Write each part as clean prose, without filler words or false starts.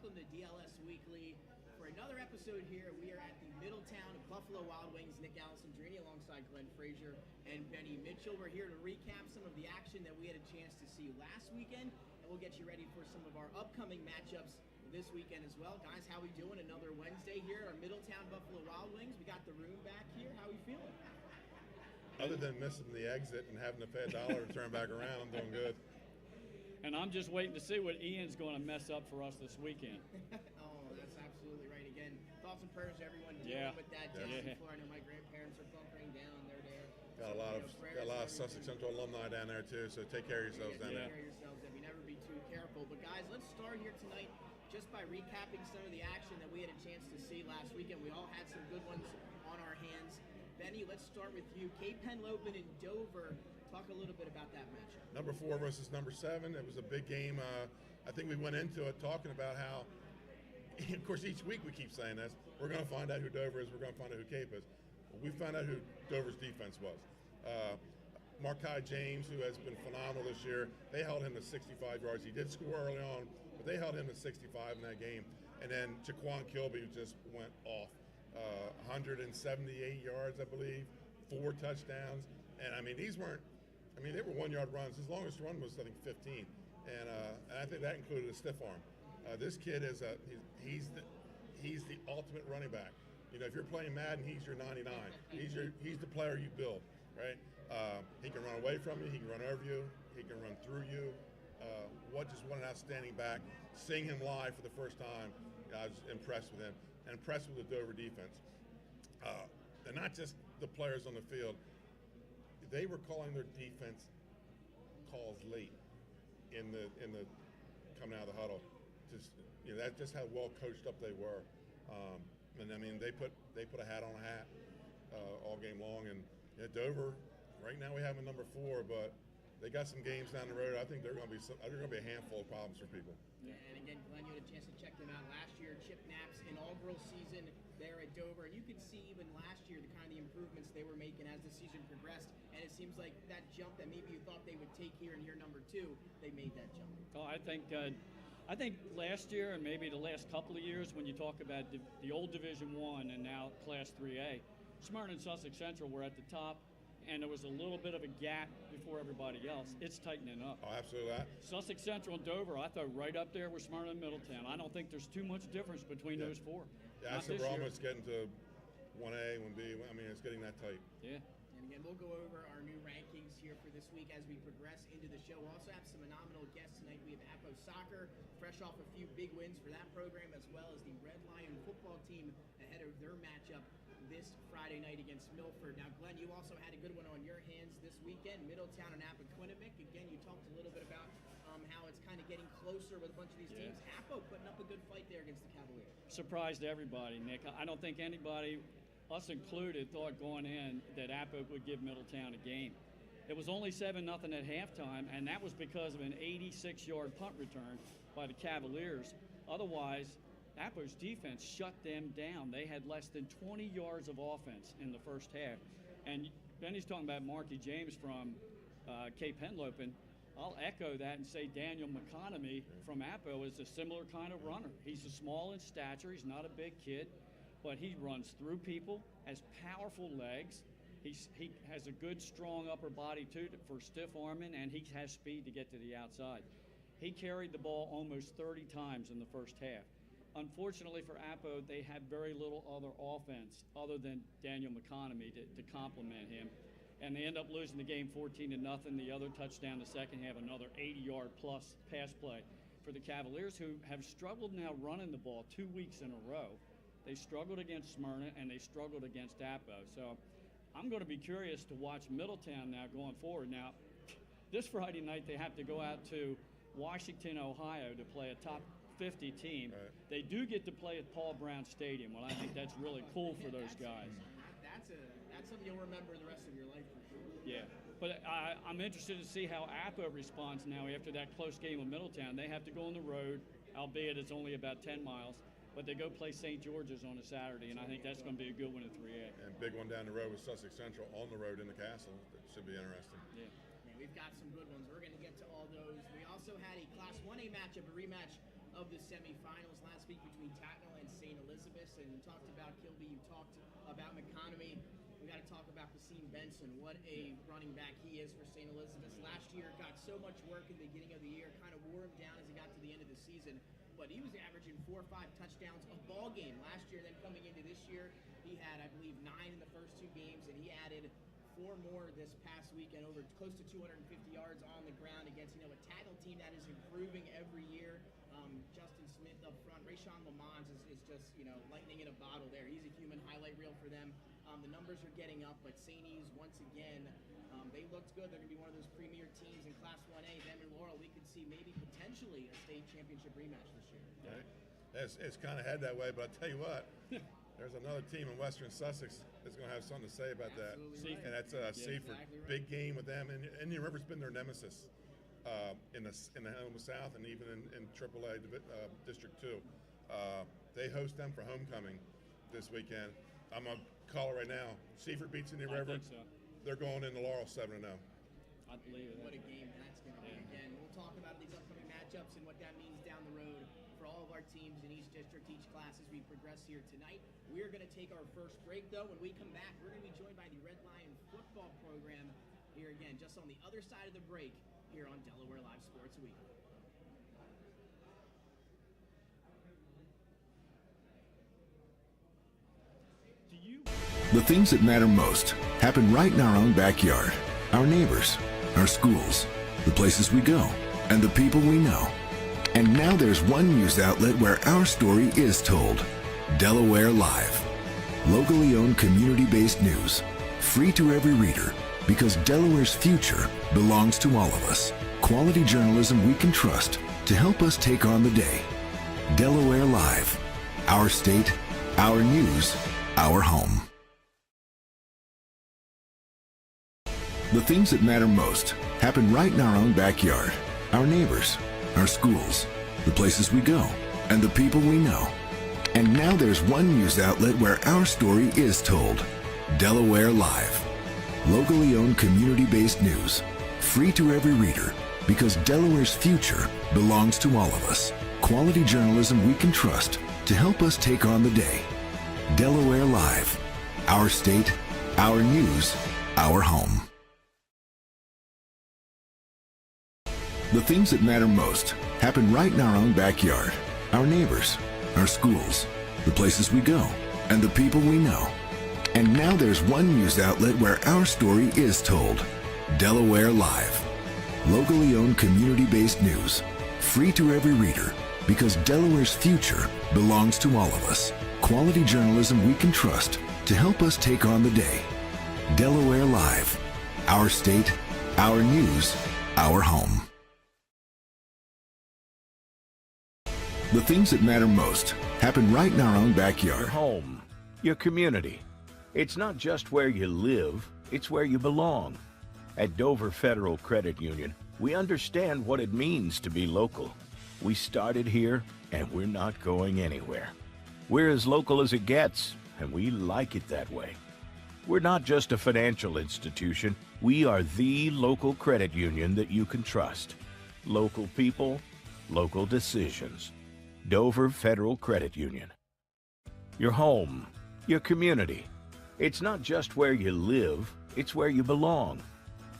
welcome to DLS Weekly. For another episode here, we are at the Middletown Buffalo Wild Wings. Nick Alessandrini alongside Glenn Frazier and Benny Mitchell. We're here to recap some of the action that we had a chance to see last weekend, and we'll get you ready for some of our upcoming matchups this weekend as well. Guys, how we doing? Another Wednesday here at our Middletown Buffalo Wild Wings. We got the room back here. How are we feeling? Other than missing the exit and having to pay $1 to turn back around, I'm doing good. And I'm just waiting to see what Ian's going to mess up for us this weekend. Oh, that's absolutely right. Again, thoughts and prayers to everyone dealing with that down in Florida. I know my grandparents are bunkering down. They're there. Got a lot of Sussex Central alumni down there too. So take care of yourselves down there. Take care of yourselves. I mean, never be too careful. But guys, let's start here tonight just by recapping some of the action that we had a chance to see last weekend. We all had some good ones on our hands. Benny, let's start with you. Cape Henlopen and Dover. Talk a little bit about that matchup. Number 4 versus number 7. It was a big game. I think we went into it talking about how, of course, each week we keep saying this. We're going to find out who Dover is. We're going to find out who Cape is. Well, we found out who Dover's defense was. Markai James, who has been phenomenal this year, they held him to 65 yards. He did score early on, but they held him to 65 in that game. And then Jaquan Kilby just went off. 178 yards, I believe, 4 touchdowns. And, I mean, they were 1-yard runs. His longest run was, I think, 15. And I think that included a stiff arm. This kid is he's the ultimate running back. You know, if you're playing Madden, he's your 99. He's the player you build, right? He can run away from you. He can run over you. He can run through you. What an outstanding back. Seeing him live for the first time, I was impressed with him and impressed with the Dover defense. And not just the players on the field. They were calling their defense calls late in the coming out of the huddle. That's just how well coached up they were. And I mean, they put a hat on a hat all game long. And Dover, right now we have a number 4, but they got some games down the road. I think they're going to be a handful of problems for people. Yeah, and again, Glenn, you had a chance to check them out last year. Chip Knapp's inaugural season there at Dover, and you could see even last year the kind of the improvements they were making as the season progressed. And it seems like that jump that maybe you thought they would take here in year number 2, they made that jump. Oh, I think last year and maybe the last couple of years, when you talk about the old Division I and now Class 3A, Smyrna and Sussex Central were at the top. And there was a little bit of a gap before everybody else. It's tightening up. Oh, absolutely. Sussex Central and Dover, I thought right up there with Smyrna and Middletown. I don't think there's too much difference between those 4. Yeah, I said we're almost getting to 1A, 1B. I mean, it's getting that tight. Yeah. And again, we'll go over our new rankings here for this week as we progress into the show. We'll also have some phenomenal guests tonight. We have Appo Soccer, fresh off a few big wins for that program, as well as the Red Lion football team ahead of their matchup this Friday night against Milford. Now, Glenn, you also had a good one on your hands this weekend, Middletown and Appoquinimink. Again, you talked a little bit about how it's kind of getting closer with a bunch of these teams. Appo putting up a good fight there against the Cavaliers. Surprised everybody, Nick. I don't think anybody, us included, thought going in that Appo would give Middletown a game. It was only 7-0 at halftime, and that was because of an 86-yard punt return by the Cavaliers. Otherwise, Appo's defense shut them down. They had less than 20 yards of offense in the first half. And Benny's talking about Markai James from Cape Henlopen. I'll echo that and say Daniel McConomy from Appo is a similar kind of runner. He's small in stature. He's not a big kid, but he runs through people, has powerful legs. He has a good, strong upper body, too, for stiff arming, and he has speed to get to the outside. He carried the ball almost 30 times in the first half. Unfortunately for Appo, they had very little other offense other than Daniel McConomy to complement him. And they end up losing the game 14-0. The other touchdown the second half, another 80-yard plus pass play for the Cavaliers, who have struggled now running the ball 2 weeks in a row. They struggled against Smyrna, and they struggled against Appo. So I'm going to be curious to watch Middletown now going forward. Now, this Friday night they have to go out to Washington, Ohio to play a top 50 team. Right. They do get to play at Paul Brown Stadium. Well, I think that's really cool for those guys. That's something you'll remember the rest of your life for sure. Yeah, but I'm interested to see how Appo responds now after that close game with Middletown. They have to go on the road, albeit it's only about 10 miles, but they go play St. George's on a Saturday, and I think that's going to be a good one in 3A. And big one down the road with Sussex Central on the road in the Castle. That should be interesting. Yeah. We've got some good ones. We're going to get to all those. We also had a Class 1A matchup, a rematch of the semifinals last week between Tatnall and St. Elizabeth, and you talked about Kilby, you talked about McConomy. We got to talk about Kasim Benson. What a running back he is for St. Elizabeth. Last year, got so much work in the beginning of the year, kind of wore him down as he got to the end of the season. But he was averaging 4 or 5 touchdowns a ball game last year. Then coming into this year, he had, I believe, 9 in the first 2 games, and he added 4 more this past weekend, over close to 250 yards on the ground against, a Tatnall team that is improving every year. Justin Smith up front, Rayshawn Lamont is just, lightning in a bottle there. He's a human highlight reel for them. The numbers are getting up, but St. E's, once again, they looked good. They're going to be one of those premier teams in Class 1A. Them and Laurel, we could see maybe potentially a state championship rematch this year. Right. It's kind of head that way, but I'll tell you what, there's another team in Western Sussex that's going to have something to say about that. Absolutely right. And that's Seaford. Exactly right. Big game with them. And Indian River's been their nemesis in the South and even in AAA District 2. They host them for homecoming this weekend. I'm going to call it right now. Seaford beats Indian River. I think so. They're going into Laurel 7-0. I believe it. What a game that's going to be. Again, we'll talk about these upcoming matchups and what that means down the road for all of our teams in each district, each class as we progress here tonight. We're going to take our first break, though. When we come back, we're going to be joined by the Red Lion football program here again, just on the other side of the break here on Delaware Live Sports Weekly. The things that matter most happen right in our own backyard. Our neighbors, our schools, the places we go, and the people we know. And now there's one news outlet where our story is told. Delaware Live. Locally owned, community-based news. Free to every reader, because Delaware's future belongs to all of us. Quality journalism we can trust to help us take on the day. Delaware Live. Our state, our news, our home. The things that matter most happen right in our own backyard. Our neighbors, our schools, the places we go, and the people we know. And now there's one news outlet where our story is told. Delaware Live. Locally owned, community-based news. Free to every reader, because Delaware's future belongs to all of us. Quality journalism we can trust to help us take on the day. Delaware Live. Our state, our news, our home. The things that matter most happen right in our own backyard. Our neighbors, our schools, the places we go, and the people we know. And now there's one news outlet where our story is told. Delaware Live. Locally owned, community-based news. Free to every reader, because Delaware's future belongs to all of us. Quality journalism we can trust to help us take on the day. Delaware Live. Our state, our news, our home. The things that matter most happen right in our own backyard. Your home, your community. It's not just where you live, it's where you belong. At Dover Federal Credit Union, we understand what it means to be local. We started here, and we're not going anywhere. We're as local as it gets, and we like it that way. We're not just a financial institution, we are the local credit union that you can trust. Local people, local decisions. Dover Federal Credit Union. Your home, your community. It's not just where you live, it's where you belong.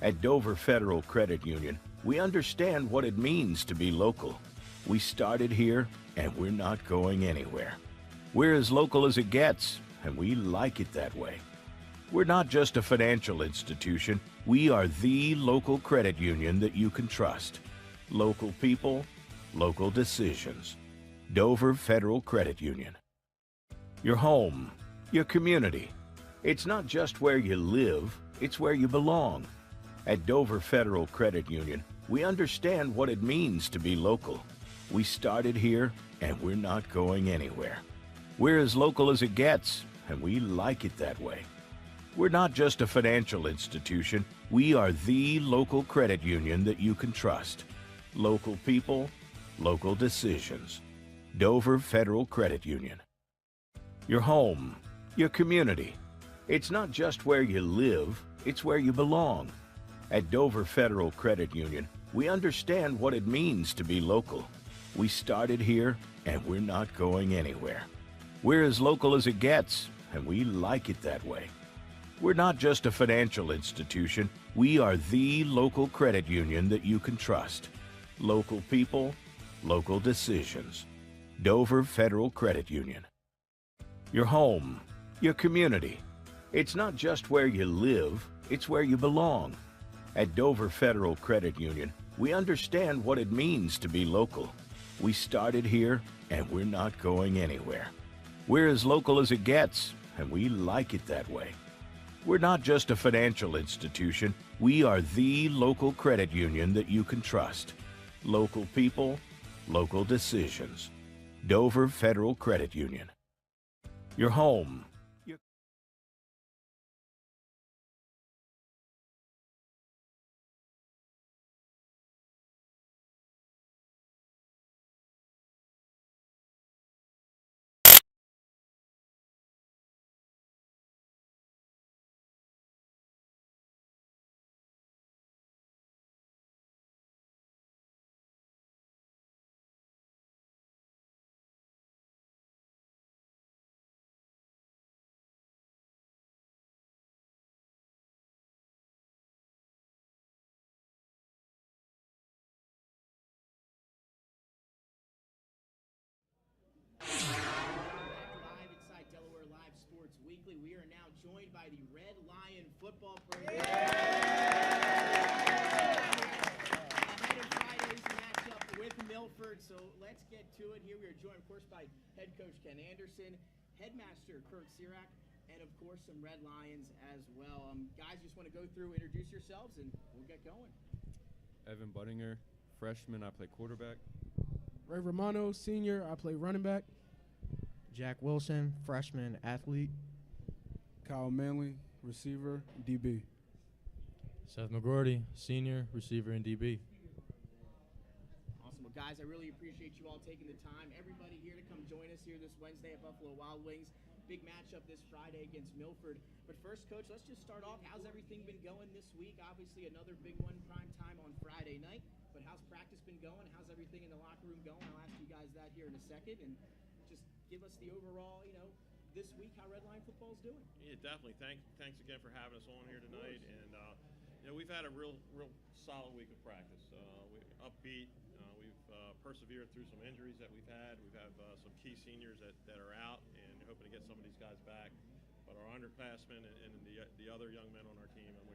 At Dover Federal Credit Union, we understand what it means to be local. We started here, and we're not going anywhere. We're as local as it gets, and we like it that way. We're not just a financial institution, we are the local credit union that you can trust. Local people, local decisions. Dover Federal Credit Union. Your home, your community. It's not just where you live, it's where you belong. At Dover Federal Credit Union, we understand what it means to be local. We started here, and we're not going anywhere. We're as local as it gets, and we like it that way. We're not just a financial institution, we are the local credit union that you can trust. Local people, local decisions. Dover Federal Credit Union. Your home, your community. It's not just where you live, it's where you belong. At Dover Federal Credit Union, we understand what it means to be local. We started here, and we're not going anywhere. We're as local as it gets, and we like it that way. We're not just a financial institution. We are the local credit union that you can trust. Local people, local decisions. Dover Federal Credit Union. Your home, your community. It's not just where you live, it's where you belong. At Dover Federal Credit Union, we understand what it means to be local. We started here, and we're not going anywhere. We're as local as it gets, and we like it that way. We're not just a financial institution. We are the local credit union that you can trust. Local people, local decisions. Dover Federal Credit Union. Your home. Live inside Delaware Live Sports Weekly. We are now joined by the Red Lion football program. Ahead of Friday's matchup with Milford, so let's get to it here. We are joined, of course, by head coach Ken Anderson, headmaster Kirk Sirak, and of course some Red Lions as well. Guys, just want to go through, introduce yourselves, and we'll get going. Evan Buttinger, freshman, I play quarterback. Ray Romano, senior, I play running back. Jack Wilson, freshman, athlete. Kyle Manley, receiver, DB. Seth McGroarty, senior, receiver, and DB. Awesome. Well, guys, I really appreciate you all taking the time. Everybody here to come join us here this Wednesday at Buffalo Wild Wings. Big matchup this Friday against Milford. But first, Coach, let's just start off. How's everything been going this week? Obviously, another big one, prime time on Friday night. But how's practice been going? How's everything in the locker room going? I'll ask you guys that here in a second. And just give us the overall, this week, how Red Lion football is doing. Yeah, definitely. Thanks again for having us on here tonight. And we've had a real solid week of practice. We're upbeat. We've persevered through some injuries that we've had. We've had some key seniors that are out, and hoping to get some of these guys back. But our underclassmen and the other young men on our team, and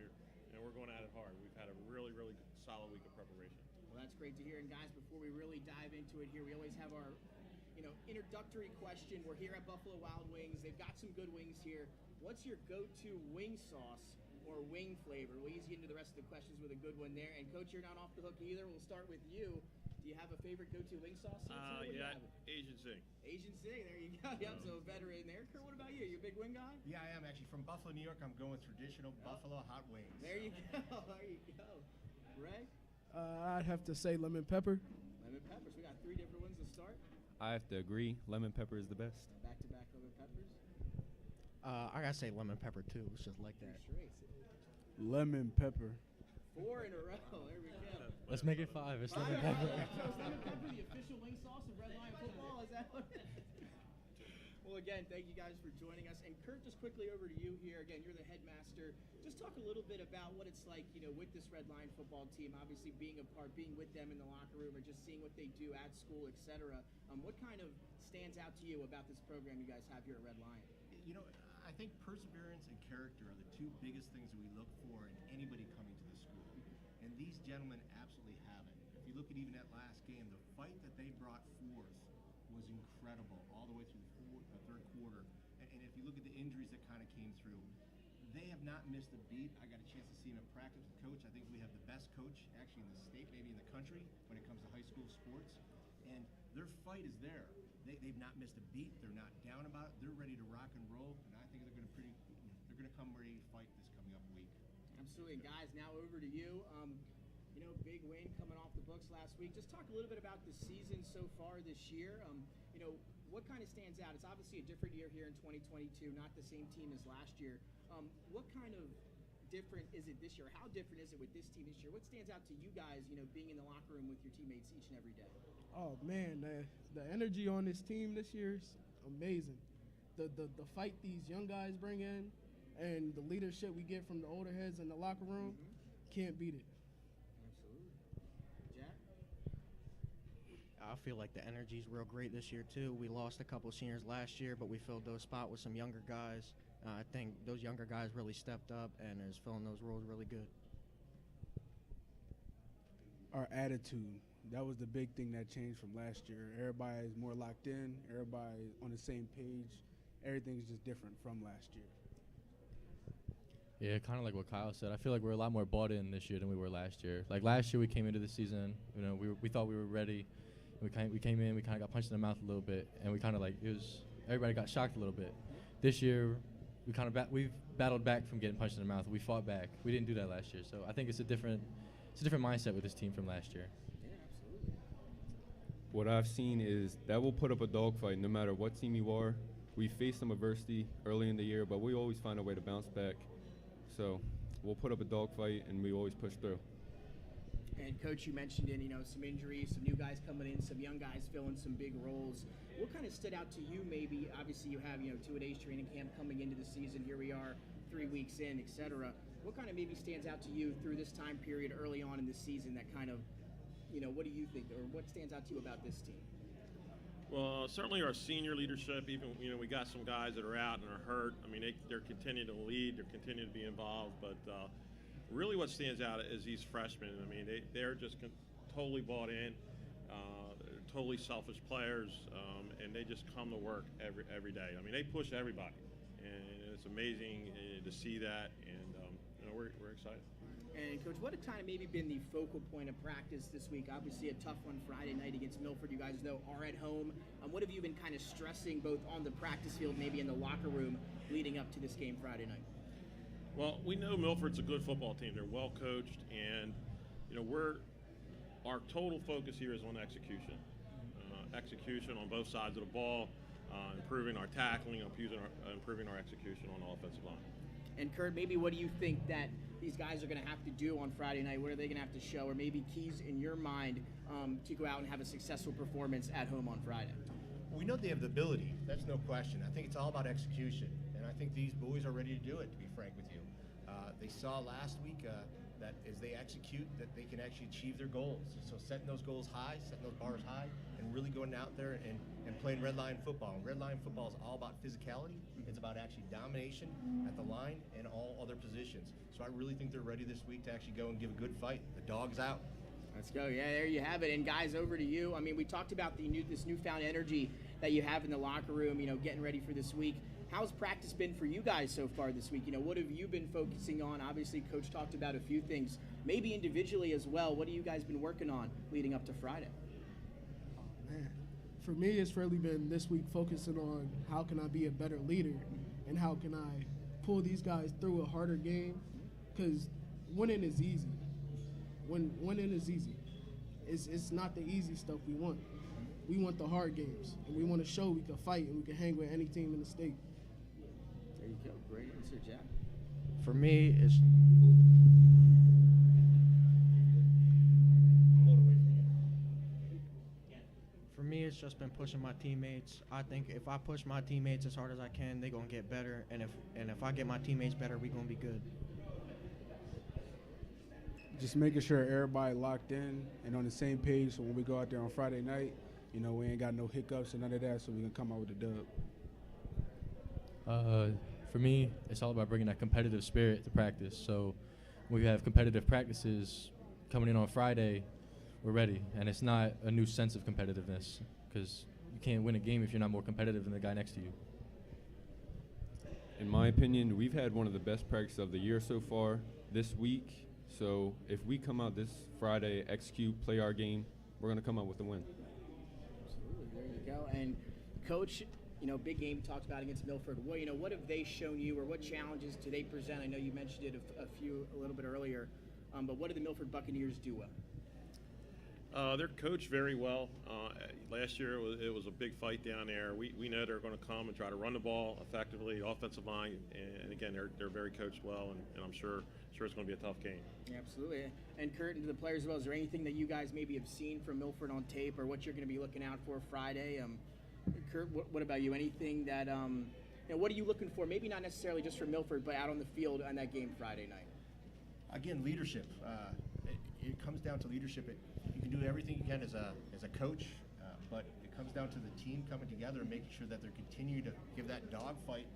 we're going at it hard. We've had a really solid week of preparation. Well, that's great to hear. And guys, before we really dive into it here, we always have our introductory question. We're here at Buffalo Wild Wings. They've got some good wings here. What's your go-to wing sauce or wing flavor? We'll ease you into the rest of the questions with a good one there. And Coach, you're not off the hook either. We'll start with you. Do you have a favorite go-to wing sauce? Yeah, Asian Zing. Asian Zing, there you go. Yep, so veteran there. Kurt, what about you? You a big wing guy? Yeah, I am actually. From Buffalo, New York, I'm going with traditional Buffalo hot wings. There you go. There you go. Ray? I'd have to say lemon pepper. Lemon peppers. We got 3 different ones to start. I have to agree, lemon pepper is the best. Back-to-back lemon peppers. I gotta say lemon pepper too. It's just like that. Lemon pepper. 4 in a row. There we go. Let's make it 5. It's lemon pepper. So is lemon pepper the official wing sauce of Red Lion football? Is that what? Well, again, thank you guys for joining us. And Kurt, just quickly over to you here. Again, you're the headmaster. Just talk a little bit about what it's like, with this Red Lion football team. Obviously, being with them in the locker room, or just seeing what they do at school, etc. What kind of stands out to you about this program you guys have here at Red Lion? I think perseverance and character are the 2 biggest things that we look for in anybody coming to the school. And these gentlemen absolutely have it. If you look at even that last game, the fight that they brought forth was incredible all the way through the third quarter. And if you look at the injuries that kind of came through, they have not missed a beat. I got a chance to see them at practice with Coach. I think we have the best coach actually in the state, maybe in the country, when it comes to high school sports. And their fight is there. They've not missed a beat. They're not down about it. They're ready to rock and roll. And I think they're going to come ready to fight this coming up week. Absolutely. And guys, now over to you. Big win coming off the books last week. Just talk a little bit about the season so far this year. What kind of stands out? It's obviously a different year here in 2022, not the same team as last year. What kind of different is it this year? How different is it with this team this year? What stands out to you guys, being in the locker room with your teammates each and every day? Oh man, the energy on this team this year is amazing. The fight these young guys bring in, and the leadership we get from the older heads in the locker room, can't beat it. Absolutely. Jack? I feel like the energy's real great this year too. We lost a couple seniors last year, but we filled those spots with some younger guys. I think those younger guys really stepped up and is filling those roles really good. Our attitude, that was the big thing that changed from last year. Everybody's more locked in, everybody on the same page. Everything's just different from last year. Yeah, kind of like what Kyle said. I feel like we're a lot more bought in this year than we were last year. Like last year, we came into the season, we thought we were ready. We came in, we kind of got punched in the mouth a little bit, and we kind of everybody got shocked a little bit. This year, we've battled back from getting punched in the mouth. We fought back. We didn't do that last year, so I think it's a different mindset with this team from last year. Yeah, absolutely. What I've seen is that we'll put up a dogfight no matter what team you are. We faced some adversity early in the year, but we always find a way to bounce back. So we'll put up a dogfight, and we always push through. And Coach, you mentioned some injuries, some new guys coming in, some young guys filling some big roles. What kind of stood out to you? Maybe obviously you have 2-a-days training camp coming into the season. Here we are, 3 weeks in, etc. What kind of maybe stands out to you through this time period early on in the season that kind of, what do you think, or what stands out to you about this team? Well, certainly our senior leadership, even, we got some guys that are out and are hurt. I mean, they're continuing to lead, they're continuing to be involved, but really what stands out is these freshmen. I mean, they're just totally bought in, they're totally selfish players, and they just come to work every day. I mean, they push everybody, and it's amazing to see that, and we're excited. And Coach, what had kind of maybe been the focal point of practice this week? Obviously a tough one Friday night against Milford. You guys, though, are at home. What have you been kind of stressing both on the practice field, maybe in the locker room, leading up to this game Friday night? Well, we know Milford's a good football team. They're well coached, and our total focus here is on execution. Execution on both sides of the ball, improving our tackling, improving our execution on the offensive line. And Kurt, maybe what do you think that these guys are going to have to do on Friday night? What are they going to have to show, or maybe keys in your mind to go out and have a successful performance at home on Friday? We know they have the ability. That's no question. I think it's all about execution, and I think these boys are ready to do it, to be frank with you. They saw last week that as they execute, that they can actually achieve their goals. So setting those goals high, setting those bars high, and really going out there and playing red line football. And red line football is all about physicality. It's about actually domination at the line and all other positions. So I really think they're ready this week to actually go and give a good fight. The dog's out. Let's go. Yeah, there you have it. And guys, over to you. I mean, we talked about this newfound energy that you have in the locker room, getting ready for this week. How's practice been for you guys so far this week? What have you been focusing on? Obviously, Coach talked about a few things, maybe individually as well. What have you guys been working on leading up to Friday? Oh, man. For me, it's really been this week focusing on how can I be a better leader and how can I pull these guys through a harder game, because winning is easy. Winning is easy. It's not the easy stuff we want. We want the hard games, and we want to show we can fight and we can hang with any team in the state. There you go. Great answer, Jack. For me, it's just been pushing my teammates. I think if I push my teammates as hard as I can, they're gonna get better. And if I get my teammates better, we're gonna be good. Just making sure everybody locked in and on the same page, so when we go out there on Friday night, we ain't got no hiccups and none of that, so we can come out with a dub. For me, it's all about bringing that competitive spirit to practice. So when we have competitive practices coming in on Friday, we're ready. And it's not a new sense of competitiveness, because you can't win a game if you're not more competitive than the guy next to you. In my opinion, we've had one of the best practices of the year so far this week. So if we come out this Friday, execute, play our game, we're going to come out with a win. Absolutely. There you go. And Coach, big game talked about against Milford. What have they shown you, or what challenges do they present? I know you mentioned it a little bit earlier, but what do the Milford Buccaneers do well? They're coached very well. Last year it was a big fight down there. We know they're going to come and try to run the ball effectively, offensive line, and again they're very coached well, and I'm sure it's going to be a tough game. Yeah, absolutely. And Kurt, and to the players as well, is there anything that you guys maybe have seen from Milford on tape, or what you're going to be looking out for Friday? Kurt, what about you? Anything that what are you looking for? Maybe not necessarily just for Milford, but out on the field on that game Friday night. Again, leadership. It comes down to leadership. You can do everything you can as a coach, but it comes down to the team coming together and making sure that they're continuing to give that dogfight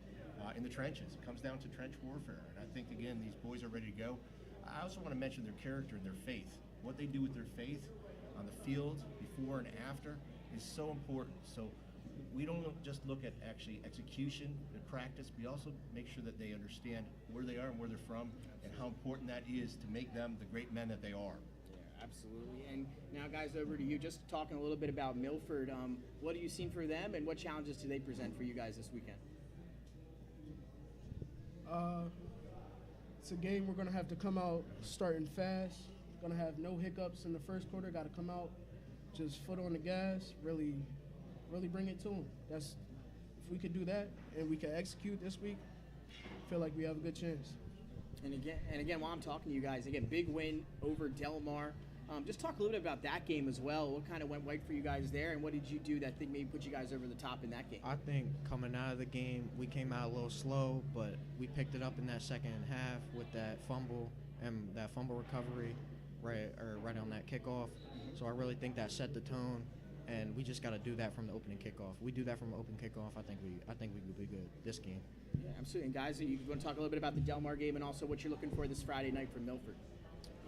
in the trenches. It comes down to trench warfare, and I think again these boys are ready to go. I also want to mention their character and their faith. What they do with their faith on the field, before and after, is so important. So we don't just look at actually execution and practice. We also make sure that they understand where they are and where they're from, and how important that is to make them the great men that they are. Yeah, absolutely. And now, guys, over to you. Just talking a little bit about Milford. What have you seen for them, and what challenges do they present for you guys this weekend? It's a game we're going to have to come out starting fast. Going to have no hiccups in the first quarter. Got to come out just foot on the gas, really bring it to them. If we could do that and we can execute this week, I feel like we have a good chance. And again, while I'm talking to you guys, again, big win over Delmar. Just talk a little bit about that game as well. What kind of went right for you guys there, and what did you do that think maybe put you guys over the top in that game? I think coming out of the game, we came out a little slow, but we picked it up in that second half with that fumble and that fumble recovery right on that kickoff. So I really think that set the tone, and we just got to do that from the opening kickoff. We do that from the open kickoff, I think we could be good this game. Yeah, absolutely. And guys, you want to talk a little bit about the Delmar game and also what you're looking for this Friday night from Milford?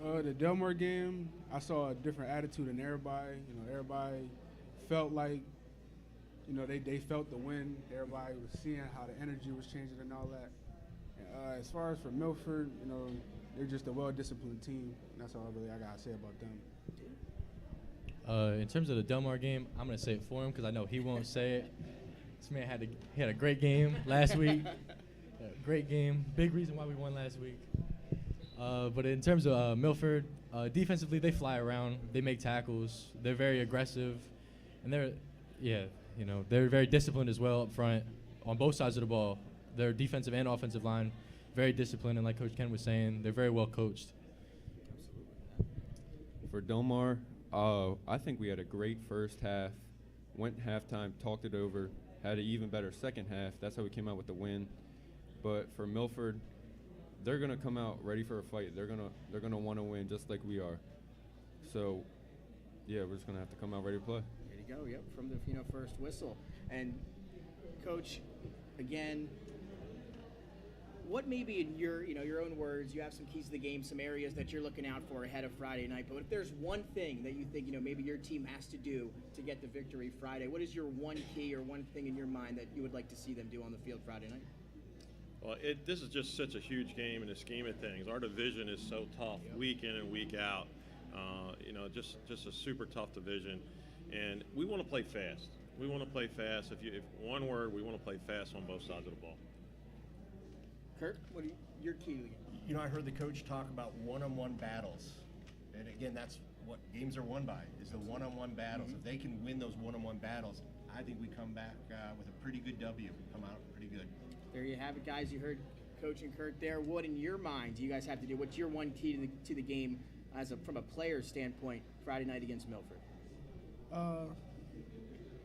The Delmar game, I saw a different attitude in everybody. Everybody felt like, they felt the win. Everybody was seeing how the energy was changing and all that. As far as for Milford, they're just a well-disciplined team. And that's all I got to say about them. In terms of the Delmar game, I'm going to say it for him because I know he won't say it. This man had a great game last week. Great game. Big reason why we won last week. But in terms of Milford, defensively, they fly around. They make tackles. They're very aggressive. And they're very disciplined as well up front on both sides of the ball. Their defensive and offensive line, very disciplined. And like Coach Ken was saying, they're very well coached. For Delmar, I think we had a great first half. Went halftime, talked it over, had an even better second half. That's how we came out with the win. But for Milford, they're gonna come out ready for a fight. They're gonna want to win just like we are. So, yeah, we're just gonna have to come out ready to play. There you go. Yep, from the first whistle. And Coach, again, what maybe in your own words, you have some keys to the game, some areas that you're looking out for ahead of Friday night. But if there's one thing that you think maybe your team has to do to get the victory Friday, what is your one key or one thing in your mind that you would like to see them do on the field Friday night? Well, this is just such a huge game in the scheme of things. Our division is so tough, week in and week out. Just a super tough division, and we want to play fast. We want to play fast. If one word, we want to play fast on both sides of the ball. Kurt, what are your key to the game? I heard the coach talk about one-on-one battles, and again, that's what games are won by, is the one-on-one battles. If they can win those one-on-one battles, I think we come back with a pretty good W, come out pretty good. There you have it, guys. You heard Coach and Kurt there. What in your mind do you guys have to do? What's your one key to the game from a player standpoint Friday night against Milford?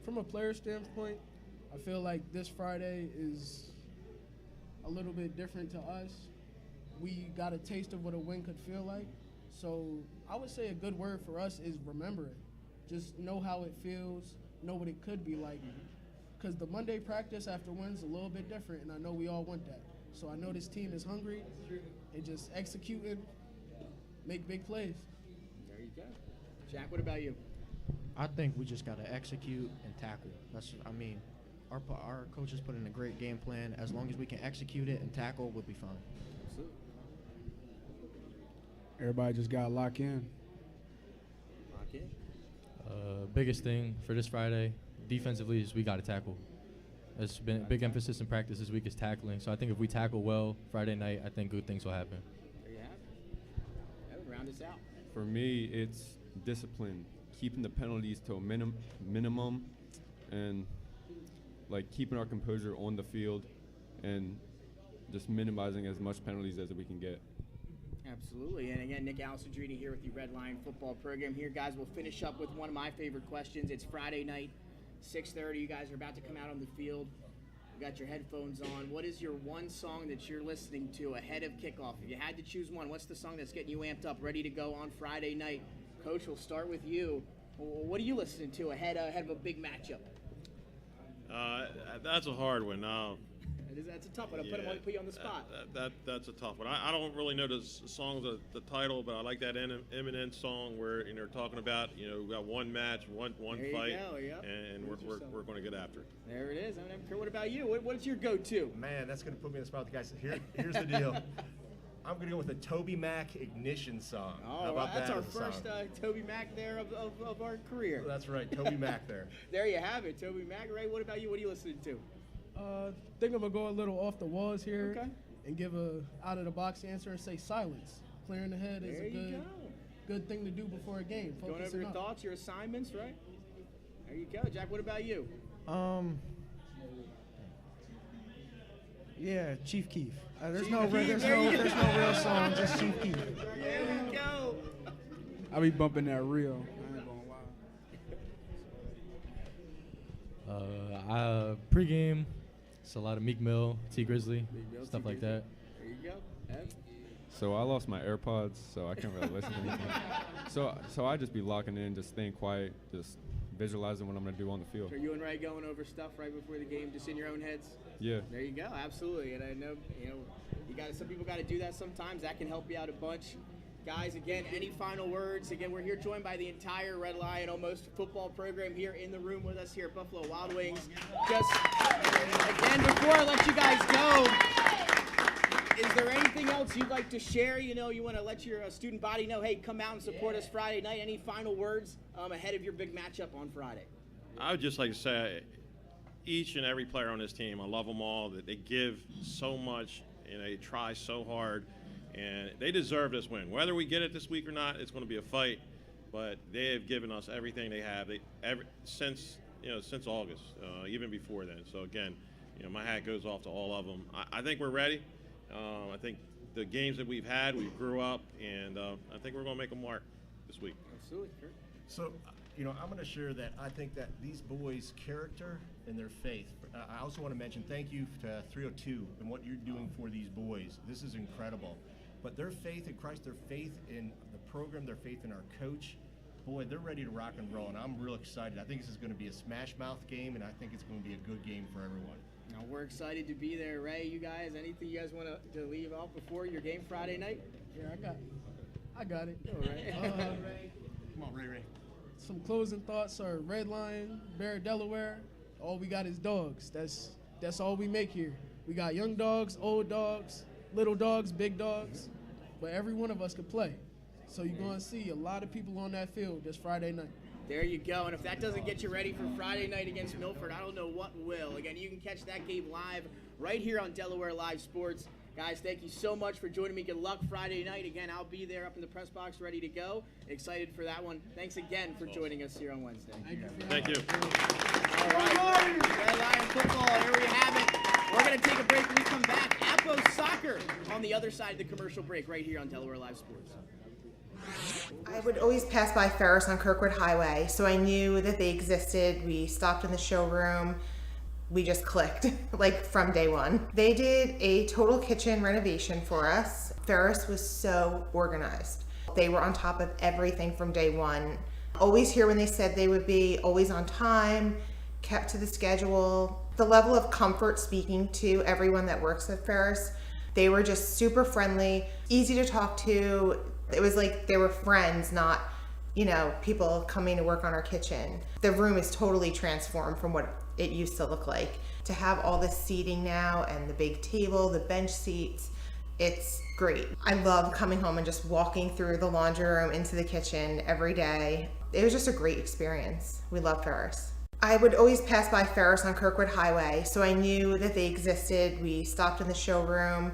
From a player standpoint, I feel like this Friday is a little bit different to us. We got a taste of what a win could feel like. So I would say a good word for us is remember it. Just know how it feels, know what it could be like. Because the Monday practice after wins a little bit different, and I know we all want that. So I know this team is hungry and just executing, make big plays. There you go. Jack, what about you? I think we just got to execute and tackle. Our coaches put in a great game plan. As long as we can execute it and tackle, we'll be fine. Absolutely. Everybody just got to lock in. Lock in. Biggest thing for this Friday, defensively, is we got to tackle. There's been a big emphasis in practice this week is tackling. So I think if we tackle well Friday night, I think good things will happen. There you have it. That would round us out. For me, it's discipline. keeping the penalties to a minimum and like keeping our composure on the field and just minimizing as much penalties as we can get. Absolutely. And again, Nick Alessandrini here with the Red Lion football program. Here, guys, we'll finish up with one of my favorite questions. It's Friday night, 6:30. You guys are about to come out on the field. You got your headphones on. What is your one song that you're listening to ahead of kickoff? If you had to choose one, what's the song that's getting you amped up, ready to go on Friday night? Coach, we'll start with you. What are you listening to ahead of a big matchup? That's a hard one. That's a tough one. I put you on the spot. That's a tough one. I don't really know the songs, the title, but I like that Eminem song where they're talking about we got one match, one there fight, you go, yep. and we're going to get after it. There it is. What about you? What's your go-to? Man, that's going to put me in the spot with the guys. Here's the deal. I'm going to go with the Toby Mac Ignition song. Oh, how about that's that our first Toby Mac there of our career. That's right, Toby Mac there. There you have it, Toby Mac. Ray, what about you? What are you listening to? Think I'm gonna go a little off the walls here, Okay. and give a out of the box answer and say silence. Clearing the head is a good thing to do before a game. Going over Focusing your up. thoughts, your assignments, right? There you go, Jack. What about you? Yeah, Chief Keef. There's Chief no Keef, real song, just Chief Keef. There we go. I be bumping that real. I ain't gonna lie. Pregame, it's a lot of Meek Mill, T Grizzly, Mill, stuff T. like that. There you go. Ed? So I lost my AirPods, so I can't really listen to anything. So I just be locking in, just staying quiet, just visualizing what I'm gonna do on the field. Are you and Ray going over stuff right before the game, just in your own heads? Yeah. There you go. Absolutely. And I know some people got to do that sometimes. That can help you out a bunch. Guys, again, any final words? Again, we're here joined by the entire Red Lion almost football program here in the room with us here at Buffalo Wild Wings. Just again, before I let you guys go, is there anything else you'd like to share? You want to let your student body know, hey, come out and support us Friday night. Any final words ahead of your big matchup on Friday? I would just like to say, each and every player on this team, I love them all. That they give so much and they try so hard. And they deserve this win. Whether we get it this week or not, it's going to be a fight. But they have given us everything they have since August, even before then. So again, my hat goes off to all of them. I think we're ready. I think the games that we've had, we grew up, and I think we're going to make a mark this week. Absolutely. Kurt. So, I'm going to share that I think that these boys' character and their faith. I also want to mention thank you to 302 and what you're doing for these boys. This is incredible. But their faith in Christ, their faith in the program, their faith in our coach, boy, they're ready to rock and roll, and I'm real excited. I think this is going to be a smash-mouth game, and I think it's going to be a good game for everyone. Now, we're excited to be there. Ray, you guys, anything you guys want to leave off before your game Friday night? Yeah, I got it. All right. Come on, Ray. Some closing thoughts are Red Lion, Barrett, Delaware. All we got is dogs. That's all we make here. We got young dogs, old dogs, little dogs, big dogs, but every one of us could play. So you're going to see a lot of people on that field this Friday night. There you go. And if that doesn't get you ready for Friday night against Milford, I don't know what will. Again, you can catch that game live right here on Delaware Live Sports. Guys, thank you so much for joining me. Good luck Friday night. Again, I'll be there up in the press box ready to go. Excited for that one. Thanks again for joining us here on Wednesday. Thank you. All right. Red Lion football, here we have it. We're going to take a break. When we come back, Appo Soccer on the other side of the commercial break right here on Delaware Live Sports. I would always pass by Ferris on Kirkwood Highway, so I knew that they existed. We stopped in the showroom. We just clicked, like from day one. They did a total kitchen renovation for us. Ferris was so organized. They were on top of everything from day one. Always here when they said they would be, always on time, kept to the schedule. The level of comfort speaking to everyone that works at Ferris, they were just super friendly, easy to talk to. It was like they were friends, not, people coming to work on our kitchen. The room is totally transformed from what it used to look like. To have all this seating now and the big table, the bench seats, it's great. I love coming home and just walking through the laundry room into the kitchen every day. It was just a great experience. We love Ferris. I would always pass by Ferris on Kirkwood Highway, so I knew that they existed. We stopped in the showroom.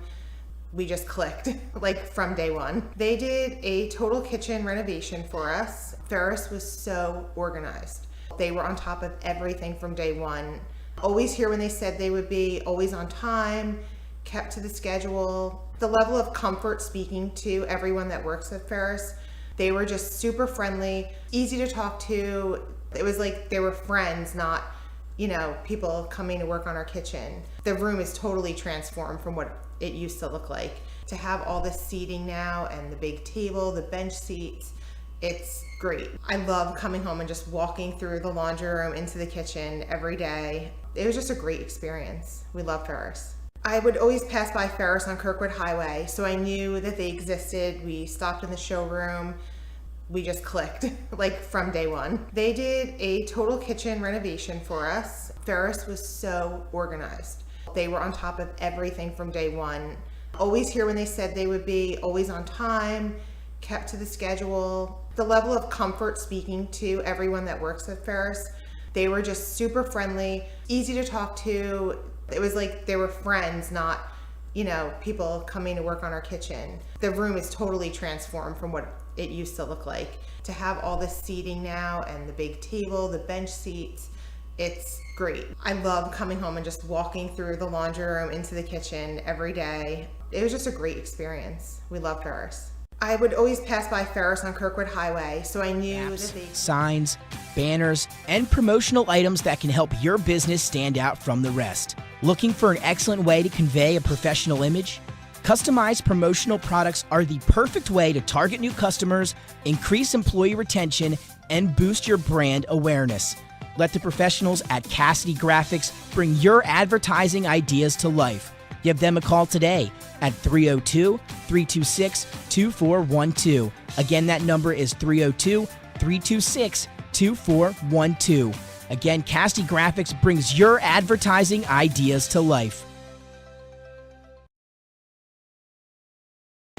we just clicked like from day one. They did a total kitchen renovation for us. Ferris was so organized. They were on top of everything from day one. Always here when they said they would be, always on time, kept to the schedule. The level of comfort speaking to everyone that works at Ferris, they were just super friendly, easy to talk to. It was like they were friends, not, people coming to work on our kitchen. The room is totally transformed from what it used to look like. To have all the seating now and the big table, the bench seats, it's great. I love coming home and just walking through the laundry room into the kitchen every day. It was just a great experience. We love Ferris. I would always pass by Ferris on Kirkwood Highway, so I knew that they existed. We stopped in the showroom. We just clicked like from day one. They did a total kitchen renovation for us. Ferris was so organized. They were on top of everything from day one. Always here when they said they would be, always on time, kept to the schedule. The level of comfort speaking to everyone that works at Ferris, they were just super friendly, easy to talk to. It was like they were friends, not, people coming to work on our kitchen. The room is totally transformed from what it used to look like. To have all the seating now and the big table, the bench seats, it's great. I love coming home and just walking through the laundry room into the kitchen every day. It was just a great experience. We love Ferris. I would always pass by Ferris on Kirkwood Highway, so I knew that they... Signs, banners, and promotional items that can help your business stand out from the rest. Looking for an excellent way to convey a professional image? Customized promotional products are the perfect way to target new customers, increase employee retention, and boost your brand awareness. Let the professionals at Cassidy Graphics bring your advertising ideas to life. Give them a call today at 302-326-2412. Again, that number is 302-326-2412. Again, Cassidy Graphics brings your advertising ideas to life.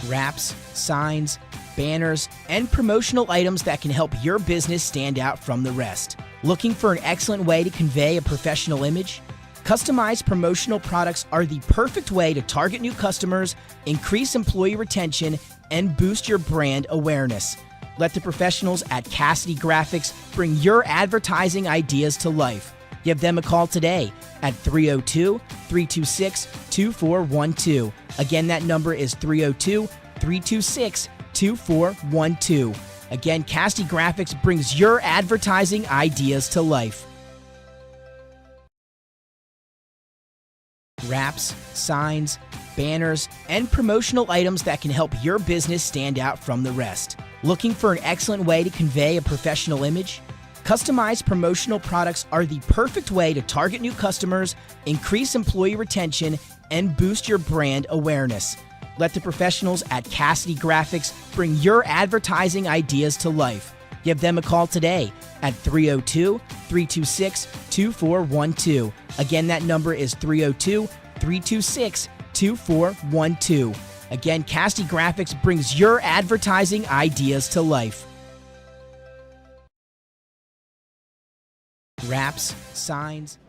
Wraps, signs, banners, and promotional items that can help your business stand out from the rest. Looking for an excellent way to convey a professional image? Customized promotional products are the perfect way to target new customers, increase employee retention, and boost your brand awareness. Let the professionals at Cassidy Graphics bring your advertising ideas to life. Give them a call today at 302-326-2412. Again, that number is 302-326-2412. Again, Cassidy Graphics brings your advertising ideas to life. Wraps, signs, banners, and promotional items that can help your business stand out from the rest. Looking for an excellent way to convey a professional image? Customized promotional products are the perfect way to target new customers, increase employee retention, and boost your brand awareness. Let the professionals at Cassidy Graphics bring your advertising ideas to life. Give them a call today at 302-326-2412. Again, that number is 302-326-2412. Again, Cassidy Graphics brings your advertising ideas to life. Wraps, signs.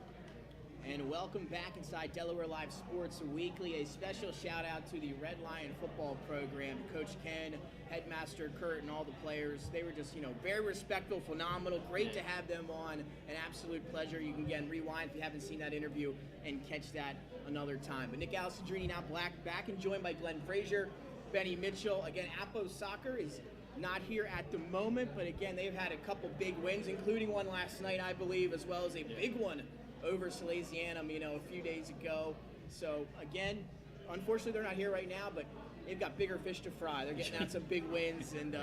And welcome back inside Delaware Live Sports Weekly. A special shout out to the Red Lion football program, Coach Ken, Headmaster Kurt, and all the players. They were just, very respectful, phenomenal. Great to have them on. An absolute pleasure. You can again rewind if you haven't seen that interview and catch that another time. But Nick Alessandrini now back and joined by Glenn Frazier, Benny Mitchell. Again, Appo Soccer is not here at the moment, but again, they've had a couple big wins, including one last night, I believe, as well as a big one over Salesianum, a few days ago. So again, unfortunately they're not here right now, but they've got bigger fish to fry. They're getting out some big wins, and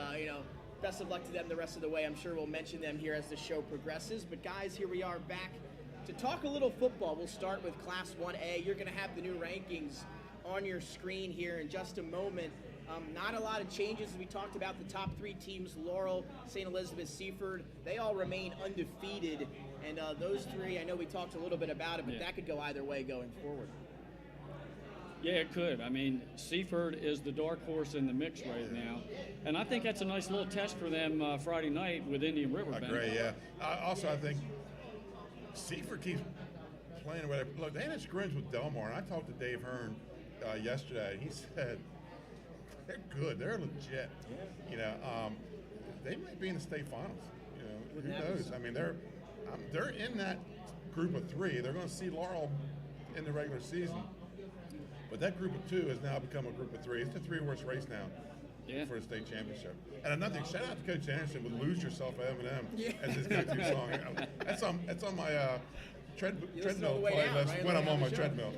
best of luck to them the rest of the way. I'm sure we'll mention them here as the show progresses. But guys, here we are back to talk a little football. We'll start with Class 1A. You're going to have the new rankings on your screen here in just a moment. Not a lot of changes. We talked about the top three teams, Laurel, St. Elizabeth, Seaford. They all remain undefeated. And those three, I know we talked a little bit about it, but that could go either way going forward. Yeah, it could. I mean, Seaford is the dark horse in the mix right now. And I think that's a nice little test for them Friday night with Indian River. Great, yeah. Also, I think Seaford keeps playing away. Look, they had a scrimmage with Delmar, and I talked to Dave Hearn yesterday. He said they're good. They're legit. You know, they might be in the state finals. You know, who knows? I mean, they're in that group of 3. They're going to see Laurel in the regular season, but that group of 2 has now become a group of 3. It's the 3-horse race now. For the state championship. And another thing, shout out to Coach Anderson with "Lose Yourself" by Eminem as his go-to song. That's on my treadmill playlist right? when I'm on my treadmill.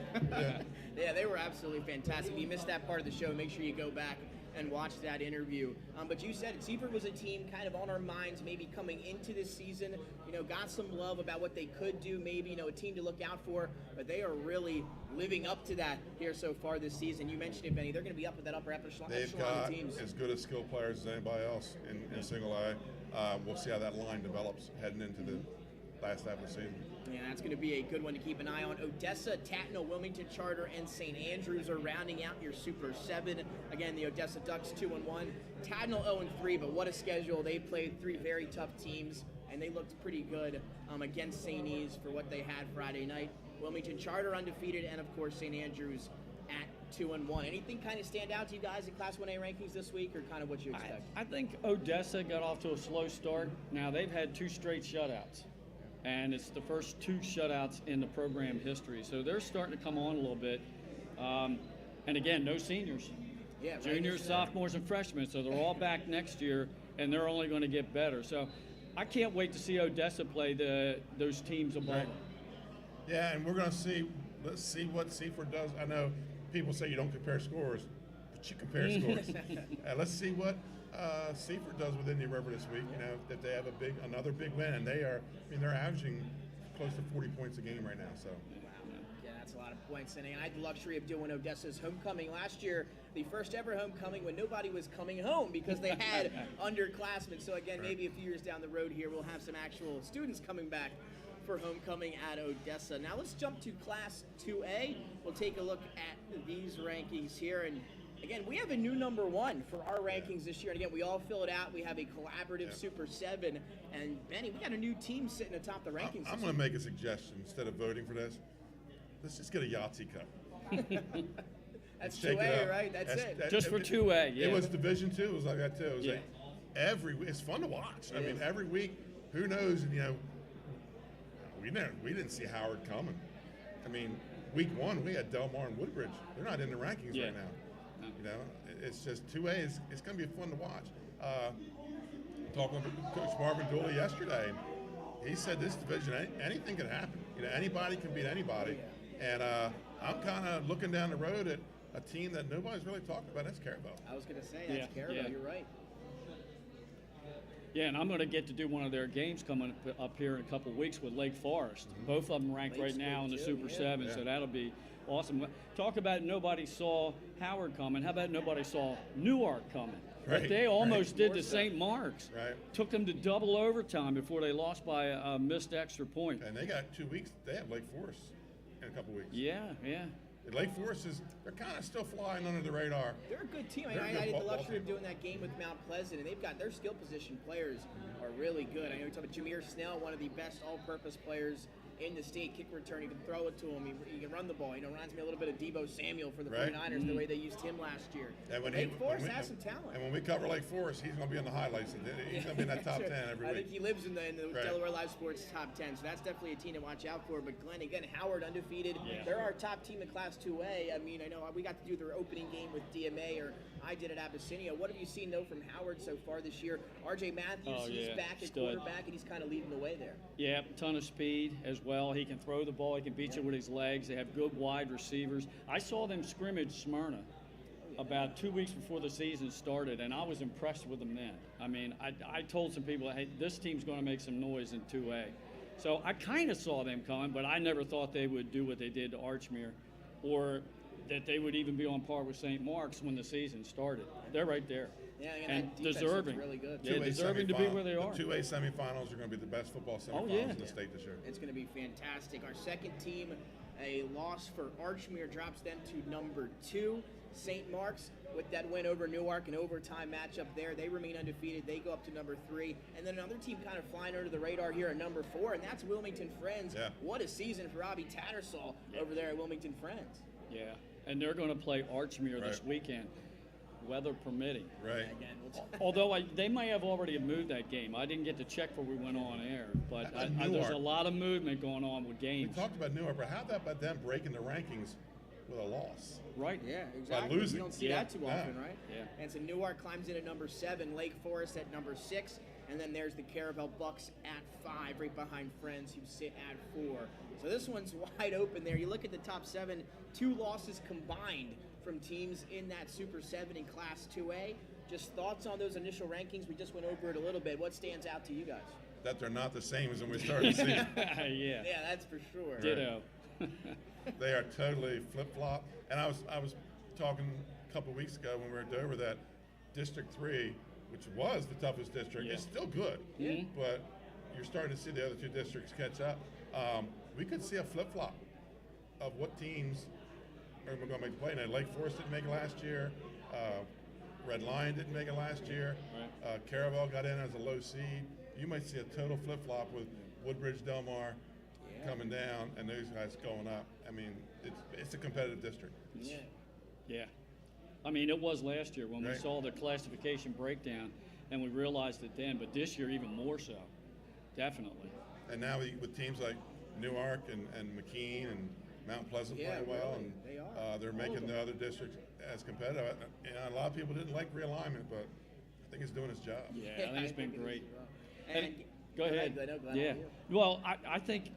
Yeah, they were absolutely fantastic. If you missed that part of the show, make sure you go back and watch that interview. But you said Seaford was a team kind of on our minds maybe coming into this season, you know, got some love about what they could do, maybe, you know, a team to look out for, but they are really living up to that here so far this season. You mentioned it, Benny. They're going to be up with that upper echelon of teams. They've got as good a skill players as anybody else in single A. We'll see how that line develops heading into the last half of the season. Yeah, that's going to be a good one to keep an eye on. Odessa, Tatnall, Wilmington Charter, and St. Andrews are rounding out your Super 7. Again, the Odessa Ducks 2-1, Tatnall 0-3, but what a schedule. They played 3 very tough teams, and they looked pretty good against St. E's for what they had Friday night. Wilmington Charter undefeated, and of course St. Andrews at 2-1. Anything kind of stand out to you guys in Class 1A rankings this week, or kind of what you expect? I think Odessa got off to a slow start. Now they've had 2 straight shutouts, and it's the first 2 shutouts in the program history. So they're starting to come on a little bit. And again, no seniors. Yeah, juniors, sophomores, and freshmen. So they're all back next year, and they're only going to get better. So I can't wait to see Odessa play those teams above them. Yeah, and we're going to see. Let's see what Seaford does. I know people say you don't compare scores, but you compare scores. Let's see what Seaford does with Indian River this week. You know, that they have another big win, and they're averaging close to 40 points a game right now. So. Yeah, that's a lot of points. And I had the luxury of doing Odessa's homecoming last year, the first ever homecoming when nobody was coming home because they had underclassmen. So again, maybe a few years down the road here, we'll have some actual students coming back for homecoming at Odessa. Now let's jump to Class 2A. We'll take a look at these rankings here. And again, we have a new number 1 for our rankings this year. And again, we all fill it out. We have a collaborative Super 7. And Benny, we got a new team sitting atop the rankings. I'm going to make a suggestion instead of voting for this. Let's just get a Yahtzee cup. That's 2A, right? That's it. Just for 2A, yeah. It was Division 2. It was like that, too. It was like it's fun to watch. I mean, every week, who knows, and, you know, we didn't see Howard coming. I mean, week 1 we had Delmar and Woodbridge. They're not in the rankings right now. You know, it's just 2A. It's going to be fun to watch. Talking with Coach Marvin Dooley yesterday, he said this division, anything can happen. You know, anybody can beat anybody. And I'm kind of looking down the road at a team that nobody's really talking about. That's Carabel. I was going to say that's Carabel. You're right. Yeah, and I'm going to get to do one of their games coming up here in a couple of weeks with Lake Forest. Both of them ranked right now in the Super 7, so that'll be awesome. Talk about nobody saw Howard coming. How about nobody saw Newark coming? Right, they almost did to St. Mark's. Right. Took them to double overtime before they lost by a missed extra point. And they got 2 weeks. They have Lake Forest in a couple of weeks. Yeah. Lake Forest they're kind of still flying under the radar. They're a good team. I had the luxury of doing that game with Mount Pleasant, and they've got their skill position players are really good. I know we talked about Jameer Snell, one of the best all-purpose players in the state. Kick return, you can throw it to him. He can run the ball. You know, reminds me a little bit of Debo Samuel for the 49ers, the way they used him last year. Lake Forest has some talent. And when we cover Lake Forest, he's going to be in the highlights. He's going to be in that top 10 every week. I think he lives in the Delaware Live Sports top 10, so that's definitely a team to watch out for. But Glenn, again, Howard undefeated. They're our top team in Class 2A. I mean, I know we got to do their opening game with DMA, or I did at Abyssinia. What have you seen, though, from Howard so far this year? R.J. Matthews, he's back at quarterback, and he's kind of leading the way there. Yeah, ton of speed as well. He can throw the ball. He can beat you with his legs. They have good wide receivers. I saw them scrimmage Smyrna about 2 weeks before the season started, and I was impressed with them then. I mean, I told some people, hey, this team's going to make some noise in 2A. So I kind of saw them coming, but I never thought they would do what they did to Archmere, or that they would even be on par with St. Mark's when the season started. They're right there. Yeah, and deserving. Really good. Yeah, deserving to be where they are. The 2A semifinals are going to be the best football semifinals in the state this year. It's going to be fantastic. Our second team, a loss for Archmere, drops them to number 2. St. Mark's, with that win over Newark, an overtime matchup there, they remain undefeated. They go up to number 3. And then another team kind of flying under the radar here at number 4, and that's Wilmington Friends. What a season for Robbie Tattersall over there at Wilmington Friends. Yeah. and they're going to play Archmere this weekend, weather permitting. Right. Although they may have already moved that game. I didn't get to check before we went on air, but there's a lot of movement going on with games. We talked about Newark, but how about them breaking the rankings with a loss? Right. Yeah, exactly. By losing. You don't see that too often, right? Yeah. And so Newark climbs in at number 7, Lake Forest at number 6, and then there's the Caravel Bucks at 5, right behind Friends, who sit at 4. So this one's wide open there. You look at the top 7, 2 losses combined from teams in that Super 7 in Class 2A. Just thoughts on those initial rankings? We just went over it a little bit. What stands out to you guys? That they're not the same as when we started the season. Yeah, that's for sure. Ditto. They are totally flip-flop. And I was talking a couple of weeks ago when we were at Dover that District 3, which was the toughest district, is still good. Yeah. But you're starting to see the other 2 districts catch up. We could see a flip-flop of what teams are going to make the play. Now, Lake Forest didn't make it last year. Red Lion didn't make it last year. Caravel got in as a low seed. You might see a total flip-flop with Woodbridge, Del Mar coming down, and those guys going up. I mean, it's a competitive district. Yeah. I mean, it was last year when we saw the classification breakdown, and we realized it then, but this year even more so. Definitely. And now with teams like Newark and McKean and Mount Pleasant play well, and they're making the other districts as competitive. And a lot of people didn't like realignment, but I think it's doing its job. Yeah, I think it's been great. And go ahead. Yeah. Well, I think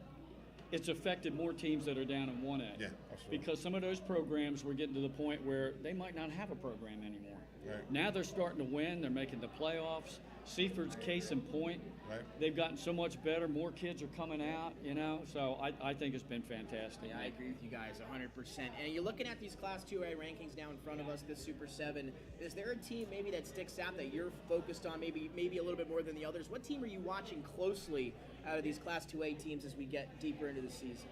it's affected more teams that are down in 1A. Yeah, absolutely. Because some of those programs were getting to the point where they might not have a program anymore. Right. Now they're starting to win. They're making the playoffs. Seaford's case in point. Right. They've gotten so much better. More kids are coming out, So I think it's been fantastic. Yeah, I agree with you guys 100%. And you're looking at these Class 2A rankings now in front of us, this Super 7. Is there a team maybe that sticks out that you're focused on maybe a little bit more than the others? What team are you watching closely out of these Class 2A teams as we get deeper into the season?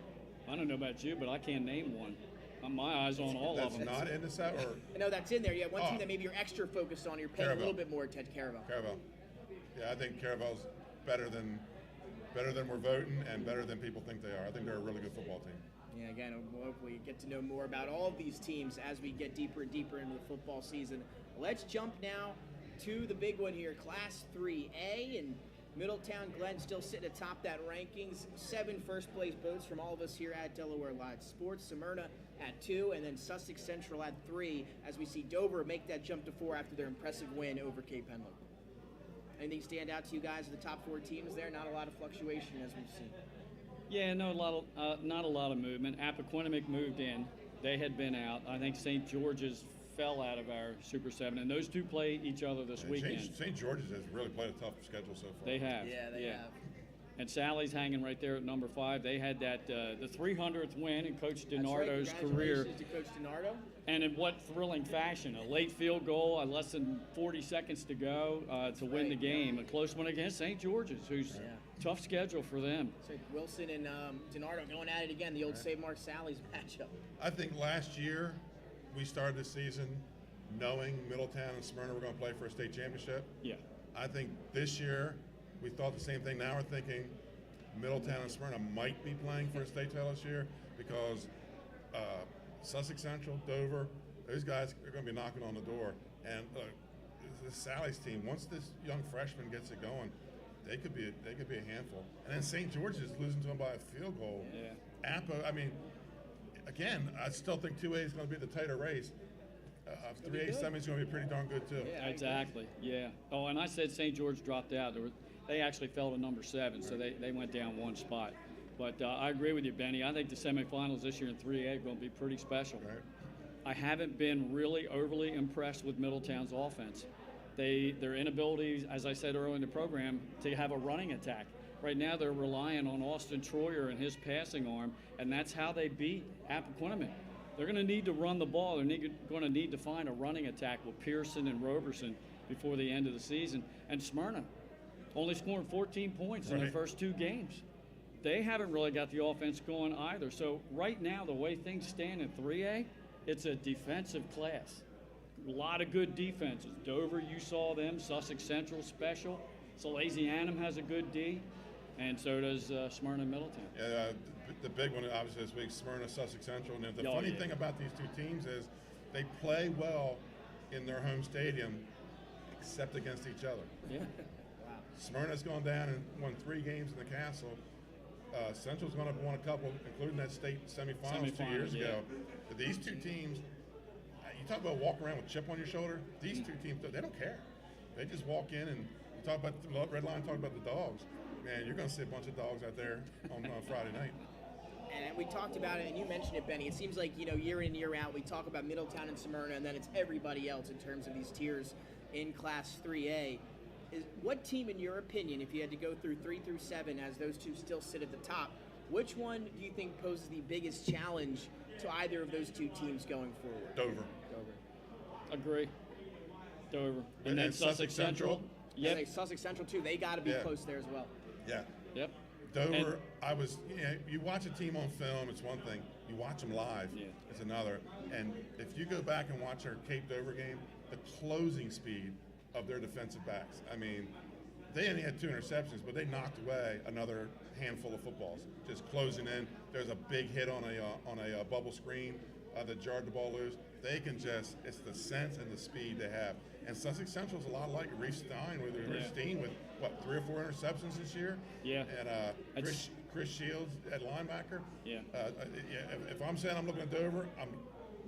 I don't know about you, but I can't name one. My eyes on all of them. That's not in the set? No, that's in there. Yeah, one team that maybe you're extra focused on. You're paying a little bit more attention. Caravel. Yeah, I think Caravel's better than we're voting and better than people think they are. I think they're a really good football team. Yeah, again, we'll hopefully get to know more about all of these teams as we get deeper and deeper into the football season. Let's jump now to the big one here, Class 3A, and Middletown Glen still sitting atop that rankings. 7 first-place votes from all of us here at Delaware Live Sports. Smyrna at 2, and then Sussex Central at 3, as we see Dover make that jump to 4 after their impressive win over Cape Henlock. Anything stand out to you guys? The top 4 teams there, not a lot of fluctuation as we've seen. Yeah, no, not a lot of movement. Appoquinimink moved in. They had been out. I think St. George's fell out of our Super 7, and those 2 play each other this weekend. St. George's has really played a tough schedule so far. They have. Yeah, they have. And Sally's hanging right there at number 5. They had that the 300th win in Coach DiNardo's career. Congratulations to Coach DiNardo. And in what thrilling fashion. A late field goal, less than 40 seconds to go to win the game. A close one against St. George's, who's tough schedule for them. So Wilson and DiNardo going at it again, the old Save Mark Sally's matchup. I think last year we started the season knowing Middletown and Smyrna were going to play for a state championship. Yeah. I think this year we thought the same thing. Now we're thinking Middletown and Smyrna might be playing for a state title this year because Sussex Central, Dover, those guys are going to be knocking on the door. And this Sally's team, once this young freshman gets it going, they could be a handful. And then St. George's is losing to them by a field goal. Yeah. Appo, I mean, again, I still think 2A is going to be the tighter race. 3A semi is going to be pretty darn good too. Yeah, exactly. Yeah. Oh, and I said St. George dropped out. They actually fell to number 7, so they went down 1 spot. But I agree with you, Benny. I think the semifinals this year in 3A are going to be pretty special. Right. I haven't been really overly impressed with Middletown's offense. Their inability, as I said earlier in the program, to have a running attack. Right now they're relying on Austin Troyer and his passing arm, and that's how they beat Appoquinimink. They're going to need to run the ball. They're going to need to find a running attack with Pearson and Roberson before the end of the season. And Smyrna only scoring 14 points in the first 2 games. They haven't really got the offense going either. So right now, the way things stand in 3A, it's a defensive class. A lot of good defenses. Dover, you saw them. Sussex Central, special. Salesianum has a good D. and so does Smyrna and Middletown. Yeah, the big one obviously this week, Smyrna, Sussex Central. And the funny thing about these two teams is they play well in their home stadium, except against each other. Yeah. Wow. Smyrna's gone down and won 3 games in the Castle. Central's gone up and won a couple, including that state semifinals 2 years ago. But these two teams, you talk about walk around with chip on your shoulder. These two teams, they don't care. They just walk in and you talk about the Red Line, talk about the dogs. Man, you're going to see a bunch of dogs out there on Friday night. And we talked about it, and you mentioned it, Benny. It seems like, year in, year out, we talk about Middletown and Smyrna, and then it's everybody else in terms of these tiers in Class 3A. What team, in your opinion, if you had to go through 3 through 7, as those two still sit at the top, which one do you think poses the biggest challenge to either of those two teams going forward? Dover. Agree. Dover. And then Sussex Central. Yeah, Sussex Central, too. They got to be close there as well. Yeah. Yep. Dover, you watch a team on film, it's one thing. You watch them live, it's another. And if you go back and watch our Cape Dover game, the closing speed of their defensive backs. I mean, they only had 2 interceptions, but they knocked away another handful of footballs, just closing in. There's a big hit on a bubble screen that jarred the ball loose. They can it's the sense and the speed they have. And Sussex Central is a lot like Reece Stein with 3 or 4 interceptions this year. Yeah. And Chris Shields at linebacker. Yeah. If I'm saying I'm looking at Dover,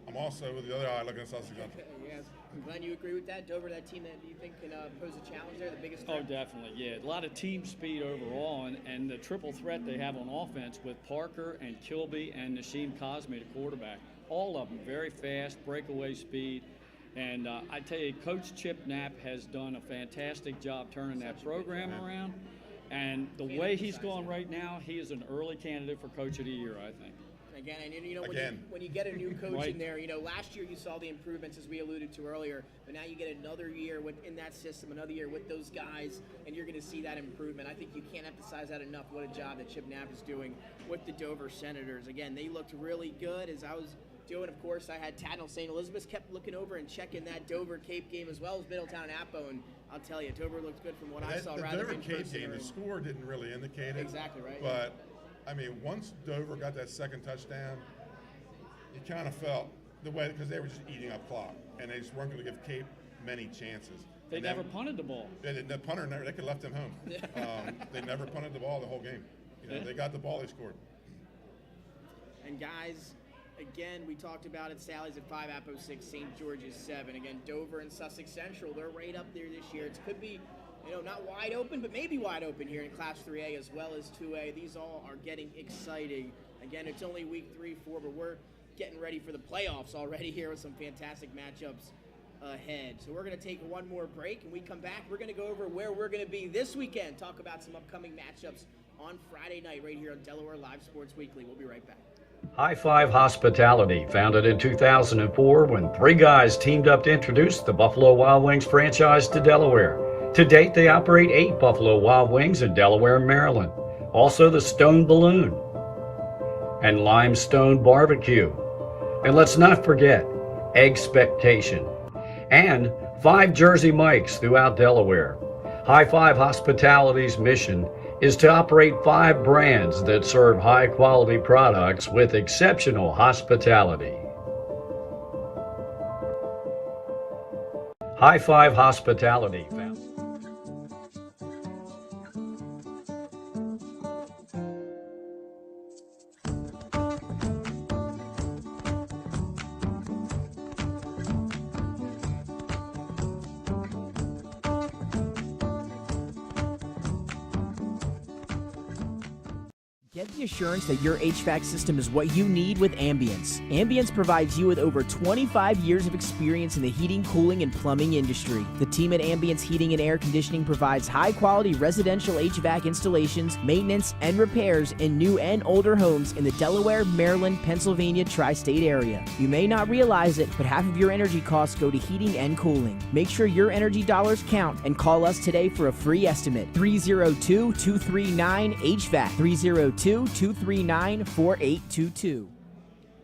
I'm also with the other eye looking at Sussex Central. Yes. Glenn, you agree with that? Dover, that team that you think can pose a challenge there, the biggest threat? Oh, definitely, yeah. A lot of team speed overall, and the triple threat they have on offense with Parker and Kilby and Nasheem Cosme, the quarterback. All of them very fast, breakaway speed. And I tell you, Coach Chip Knapp has done a fantastic job turning that program around. And the way he's going right now, he is an early candidate for Coach of the Year, I think. Again, and when you get a new coach in there, last year you saw the improvements as we alluded to earlier, but now you get another year in that system, another year with those guys, and you're going to see that improvement. I think you can't emphasize that enough, what a job that Chip Knapp is doing with the Dover Senators. Again, they looked really good. As I was doing, of course, I had Tatnall St. Elizabeth kept looking over and checking that Dover Cape game as well as Middletown and Appo, and I'll tell you, Dover looked good from what I saw. The rather Dover than Cape game, the score didn't really indicate it. Exactly right. But I mean, once Dover got that second touchdown, you kind of felt the way, because they were just eating up clock, and they just weren't going to give Cape many chances. They never punted the ball. The punter they could left him home. They never punted the ball the whole game. They got the ball, they scored. And guys, again, we talked about it. Sally's at 5, Appo 6, St. George's 7. Again, Dover and Sussex Central, they're right up there this year. It could be, not wide open, but maybe wide open here in Class 3A as well as 2A. These all are getting exciting. Again, it's only week 3, 4, but we're getting ready for the playoffs already here with some fantastic matchups ahead. So we're going to take one more break, and we come back. We're going to go over where we're going to be this weekend, talk about some upcoming matchups on Friday night right here on Delaware Live Sports Weekly. We'll be right back. High Five Hospitality, founded in 2004 when 3 guys teamed up to introduce the Buffalo Wild Wings franchise to Delaware. To date, they operate 8 Buffalo Wild Wings in Delaware and Maryland. Also the Stone Balloon and Limestone Barbecue. And let's not forget Eggspectation and 5 Jersey Mikes throughout Delaware. High Five Hospitality's mission is to operate 5 brands that serve high-quality products with exceptional hospitality. High Five Hospitality. Get the assurance that your HVAC system is what you need with Ambience. Ambience provides you with over 25 years of experience in the heating, cooling, and plumbing industry. The team at Ambience Heating and Air Conditioning provides high-quality residential HVAC installations, maintenance, and repairs in new and older homes in the Delaware, Maryland, Pennsylvania tri-state area. You may not realize it, but half of your energy costs go to heating and cooling. Make sure your energy dollars count and call us today for a free estimate. 302-239-HVAC. 302-239-4822.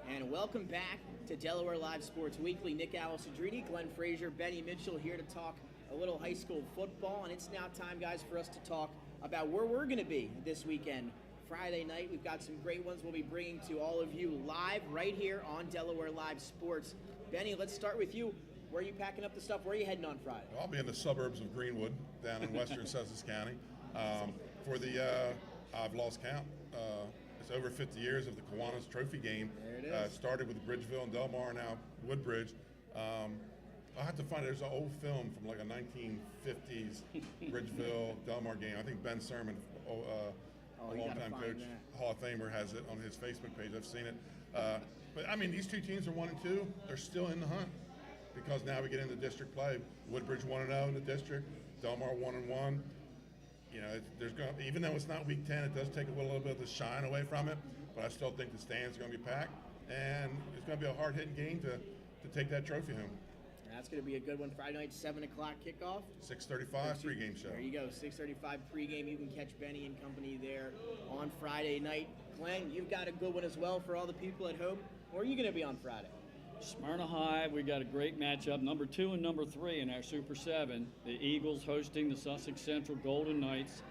And welcome back to Delaware Live Sports Weekly. Nick Alessandrini, Glenn Frazier, Benny Mitchell here to talk a little high school football. And it's now time, guys, for us to talk about where we're going to be this weekend. Friday night, we've got some great ones we'll be bringing to all of you live right here on Delaware Live Sports. Benny, let's start with you. Where are you packing up the stuff? Where are you heading on Friday? I'll be in the suburbs of Greenwood, down in western Sussex County, for the, I've lost count. It's over 50 years of the Kiwanis Trophy game. There it is. Started with Bridgeville and Delmar, now Woodbridge. I'll have to find, there's an old film from like a 1950s Bridgeville Delmar game. I think Ben Sermon, a longtime coach, Hall of Famer, has it on his Facebook page. I've seen it. But I mean, these two teams are 1-2. They're still in the hunt because now we get into district play. Woodbridge 1-0 in the district, Delmar 1-1. You know, there's going to, even though it's not week 10, it does take a little bit of the shine away from it. But I still think the stands are going to be packed, and it's going to be a hard-hitting game to take that trophy home. That's going to be a good one. Friday night, 7 o'clock kickoff. 6:35 pregame show. There you go, 6:35 pregame. You can catch Benny and company there on Friday night. Glenn, you've got a good one as well for all the people at home. Where are you going to be on Friday? Smyrna High, we got a great matchup. Number 2 and number 3 in our Super 7. The Eagles hosting the Sussex Central Golden Knights.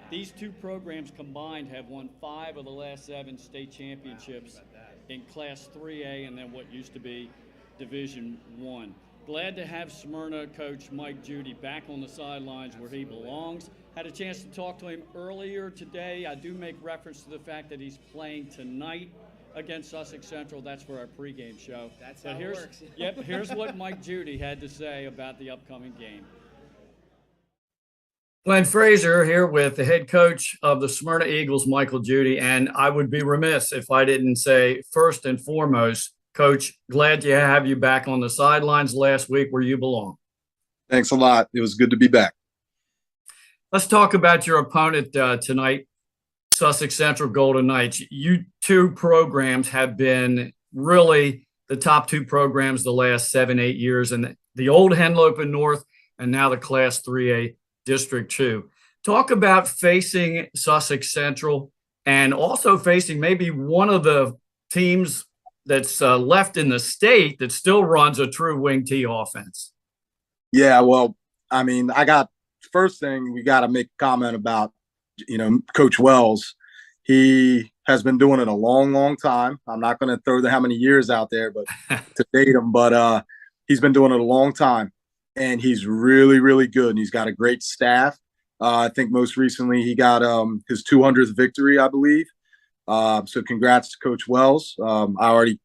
These two programs combined have won 5 of the last 7 state championships in Class 3A and then what used to be Division 1. Glad to have Smyrna coach Mike Judy back on the sidelines where he belongs. Had a chance to talk to him earlier today. I do make reference to the fact that he's playing tonight against Sussex Central. That's for our pregame show. That's how it works. Yep, here's what Mike Judy had to say about the upcoming game. Glenn Fraser here with the head coach of the Smyrna Eagles, Michael Judy, and I would be remiss if I didn't say first and foremost, Coach, glad to have you back on the sidelines last week where you belong. Thanks a lot. It was good to be back. Let's talk about your opponent tonight, Sussex Central Golden Knights. You two programs have been really the top 2 programs the last 7-8 years, and the old Henlopen North and now the Class 3A District 2. Talk about facing Sussex Central and also facing maybe one of the teams that's left in the state that still runs a true wing T offense. Yeah, well, I mean, first thing we got to make a comment about, Coach Wells. He has been doing it a long, long time. I'm not going to throw how many years out there, but to date him, but he's been doing it a long time, and he's really, really good. And he's got a great staff. I think most recently he got his 200th victory, I believe. So congrats to Coach Wells. I already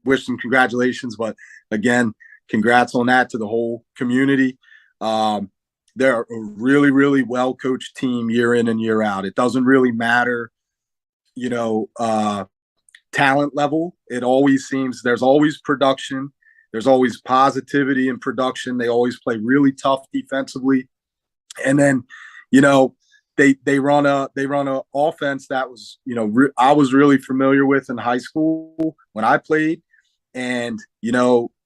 wished him congratulations, but again, congrats on that to the whole community. They're a really, really well-coached team year in and year out. It doesn't really matter, talent level. It always seems there's always production. There's always positivity in production. They always play really tough defensively. And then, they run a offense that was, I was really familiar with in high school when I played, and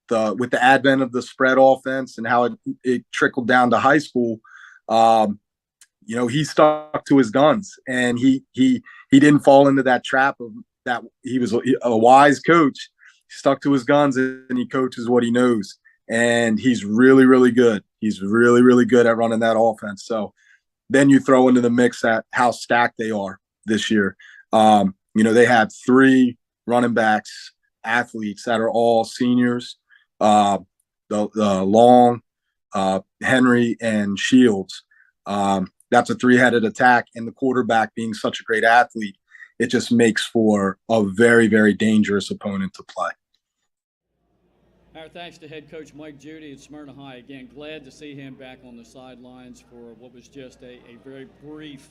with the advent of the spread offense and how it trickled down to high school, he stuck to his guns, and he didn't fall into that trap of that. He was a wise coach. He stuck to his guns, and he coaches what he knows, and he's really, really good. He's really, really good at running that offense. So then you throw into the mix at how stacked they are this year. They have 3 running backs, athletes that are all seniors. The Long, Henry, and Shields. That's a 3-headed attack, and the quarterback being such a great athlete, it just makes for a very, very dangerous opponent to play. Our thanks to head coach Mike Judy at Smyrna High. Again, glad to see him back on the sidelines for what was just a very brief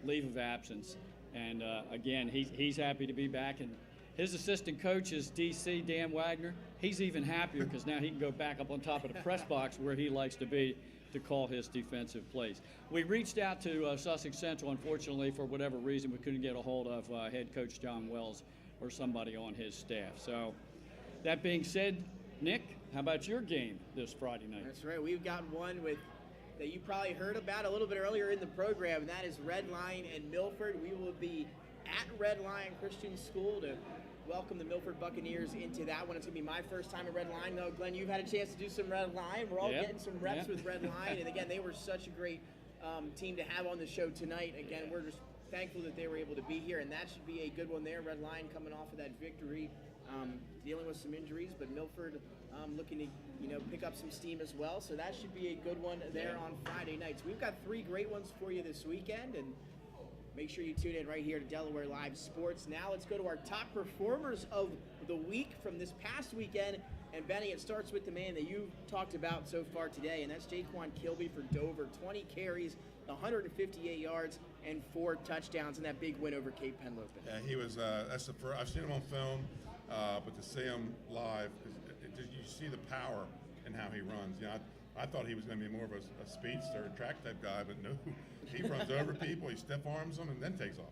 leave of absence. And again, he's happy to be back. And his assistant coach is DC, Dan Wagner. He's even happier because now he can go back up on top of the press box where he likes to be to call his defensive plays. We reached out to Sussex Central. Unfortunately, for whatever reason, we couldn't get a hold of head coach John Wells or somebody on his staff. So that being said, Nick, how about your game this Friday night? That's right. We've got one that you probably heard about a little bit earlier in the program, and that is Red Lion and Milford. We will be at Red Lion Christian School to welcome the Milford Buccaneers into that one. It's going to be my first time at Red Lion, though. Glenn, you've had a chance to do some Red Lion. We're all getting some reps with Red Lion. And, again, they were such a great team to have on the show tonight. Again, we're just thankful that they were able to be here, and that should be a good one there. Red Lion coming off of that victory, dealing with some injuries, but Milford looking to pick up some steam as well. So that should be a good one there on Friday nights. We've got 3 great ones for you this weekend, and make sure you tune in right here to Delaware Live Sports. Now let's go to our top performers of the week from this past weekend. And Benny, it starts with the man that you talked about so far today, and that's Jaquan Kilby for Dover. 20 carries, 158 yards, and 4 touchdowns in that big win over Cape Henlopen. Yeah, he was. That's the first. I've seen him on film, but to see him live, you see the power in how he runs. I thought he was going to be more of a speedster, track type guy, but no, he runs over people, he stiff arms them, and then takes off.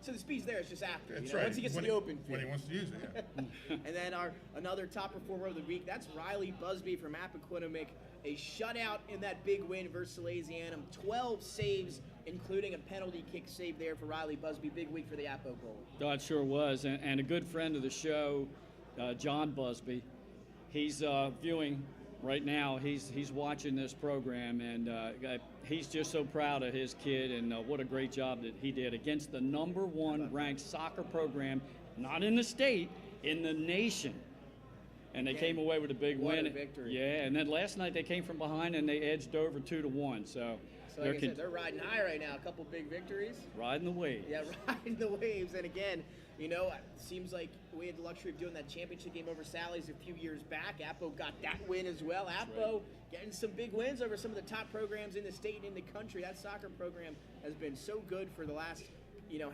So the speed's there, it's just after. That's right. Once he gets to the open field. When he wants to use it, yeah. And then another top performer of the week, that's Riley Busby from Appoquinimink. A shutout in that big win versus Salesianum. 12 saves, including a penalty kick save there for Riley Busby. Big week for the Appo goal. Oh, it sure was. And a good friend of the show, John Busby, he's viewing right now. He's watching this program, and he's just so proud of his kid, and what a great job that he did against the #1 ranked soccer program, not in the state, in the nation. And they came away with a big win. What a victory. Yeah, and then last night they came from behind and they edged over 2-1. So like I said, they're riding high right now. A couple big victories. Riding the waves. Yeah, riding the waves. And again, it seems like we had the luxury of doing that championship game over Sally's a few years back. Appo got that win as well. Appo getting some big wins over some of the top programs in the state and in the country. That soccer program has been so good for the last,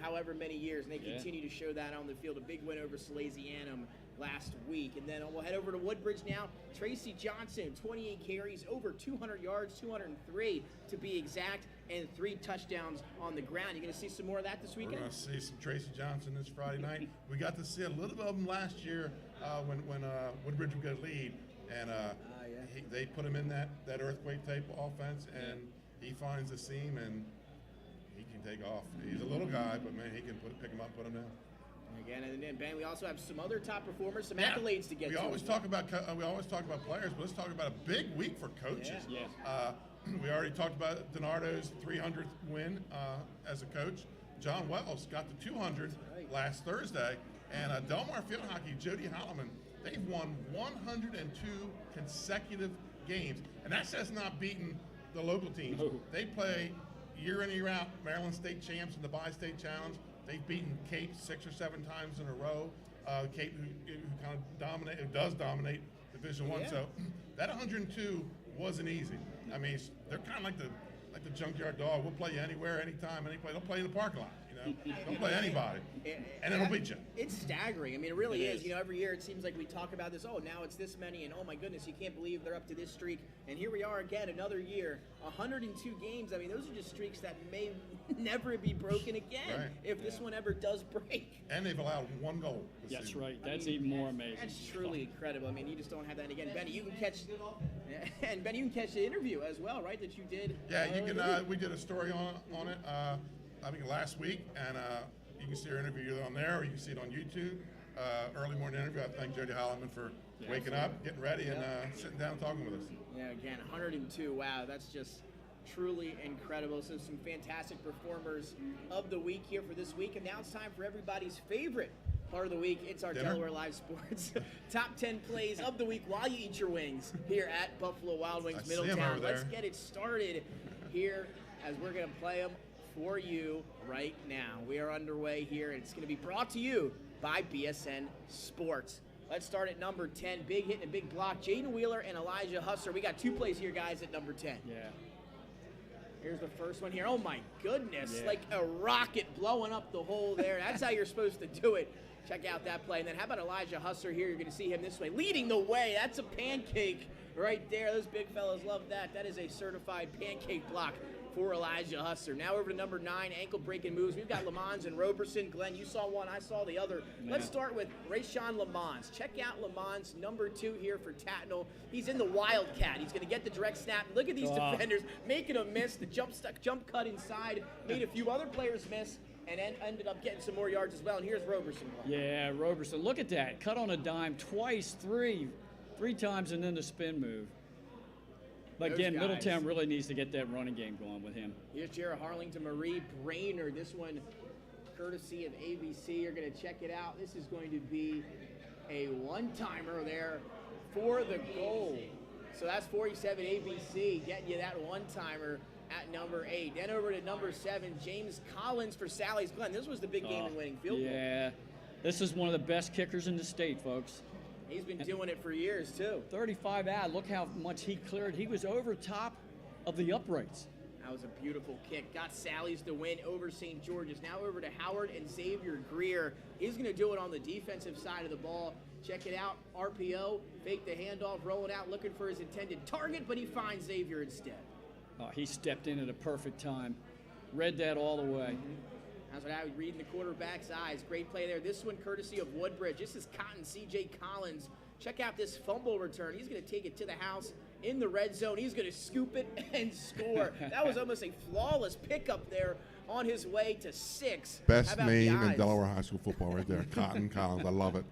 however many years, and they continue to show that on the field. A big win over Salesianum last week. And then we'll head over to Woodbridge now. Tracy Johnson, 28 carries, over 200 yards, 203 to be exact, and 3 touchdowns on the ground. You're going to see some more of that this weekend? We're going to see some Tracy Johnson this Friday night. We got to see a little bit of him last year when Woodbridge would get a lead, and they put him in that earthquake type offense, and he finds the seam, and he can take off. He's a little guy, but man, he can pick him up, put him down. Again, and then Ben, we also have some other top performers, some accolades to get to. We always talk about players, but let's talk about a big week for coaches. Yeah. We already talked about Donardo's 300th win as a coach. John Wells got the 200th last Thursday, and Delmar Field Hockey, Jody Holloman, they've won 102 consecutive games, and that says not beating the local teams. They play year in and year out Maryland State champs in the Bi-State Challenge. They've beaten Cape 6 or 7 times in a row. Cape, who does dominate Division I. So that 102 wasn't easy. I mean, they're kind of like the junkyard dog. We'll play you anywhere, anytime, any place. They'll play you in the parking lot. Don't play anybody, and it'll beat you. It's staggering. I mean, it really is. Every year it seems like we talk about this. Oh, now it's this many, and oh my goodness, you can't believe they're up to this streak. And here we are again, another year, 102 games. I mean, those are just streaks that may never be broken again if this one ever does break. And they've allowed 1 goal. That's right. That's even more amazing. That's truly incredible. I mean, you just don't have that again. Benny, you can catch, and Benny, you can catch the interview as well, right? That you did. Yeah, you can. We did a story on it. I think last week, and you can see our interview either on there or you can see it on YouTube. Early morning interview. I thank Jody Holloman for waking up, getting ready, and sitting down talking with us. Yeah, again, 102. Wow, that's just truly incredible. So some fantastic performers of the week here for this week. And now it's time for everybody's favorite part of the week. It's our Delaware Live Sports top 10 plays of the week while you eat your wings here at Buffalo Wild WIngs Middletown. Let's get it started here as we're going to play them for you right now. We are underway here, and it's going to be brought to you by BSN Sports. Let's start at number 10. Big hit and a big block. Jaden Wheeler and Elijah Husser. We got 2 plays here, guys, at number 10. Yeah. Here's the first one here. Oh, my goodness. Like a rocket blowing up the hole there. That's how you're supposed to do it. Check out that play. And then how about Elijah Husser here? You're going to see him this way. Leading the way. That's a pancake right there. Those big fellas love that. That is a certified pancake block for Elijah Husser. Now over to number 9, ankle-breaking moves. We've got Lamons and Roberson. Glenn, you saw one. I saw the other. Let's start with Rayshawn Lamons. Check out Lamons, number 2 here for Tatnall. He's in the Wildcat. He's going to get the direct snap. Look at these defenders making a miss. The jump cut inside. Made a few other players miss and ended up getting some more yards as well. And here's Roberson. Yeah, Roberson. Look at that. Cut on a dime twice, three times, and then the spin move. But Those again, guys. Middletown really needs to get that running game going with him. Here's Jared Harlington, Marie Brainerd. This one, courtesy of ABC. You're going to check it out. This is going to be a one-timer there for the goal. So that's 47 ABC, getting you that one-timer at number 8. Then over to number 7, James Collins for Sally's Glen. This was the big game-winning field goal. Yeah, this is one of the best kickers in the state, folks. He's been doing it for years, too. 35 out. Look how much he cleared. He was over top of the uprights. That was a beautiful kick. Got Sally's to win over St. George's. Now over to Howard and Xavier Greer. He's going to do it on the defensive side of the ball. Check it out. RPO, fake the handoff, rolling out, looking for his intended target, but he finds Xavier instead. Oh, he stepped in at a perfect time. Read that all the way. That's what I would read in the quarterback's eyes. Great play there. This one courtesy of Woodbridge. This is Cotton C.J. Collins. Check out this fumble return. He's going to take it to the house in the red zone. He's going to scoop it and score. That was almost a flawless pickup there on his way to 6. Best name in Delaware high school football right there. Cotton Collins. I love it.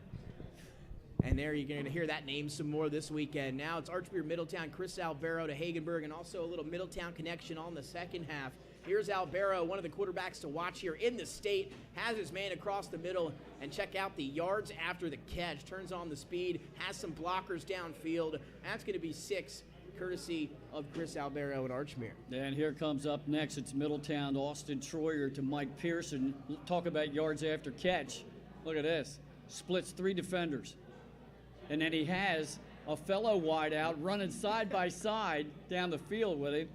And there you're going to hear that name some more this weekend. Now it's Archbishop Middletown, Chris Albero to Hagenberg, and also a little Middletown connection on the second half. Here's Albero, one of the quarterbacks to watch here in the state, has his man across the middle, and check out the yards after the catch. Turns on the speed, has some blockers downfield. That's going to be 6, courtesy of Chris Albero and Archmere. And here comes up next, it's Middletown, Austin Troyer to Mike Pearson. Talk about yards after catch. Look at this. Splits 3 defenders. And then he has a fellow wideout running side by side down the field with him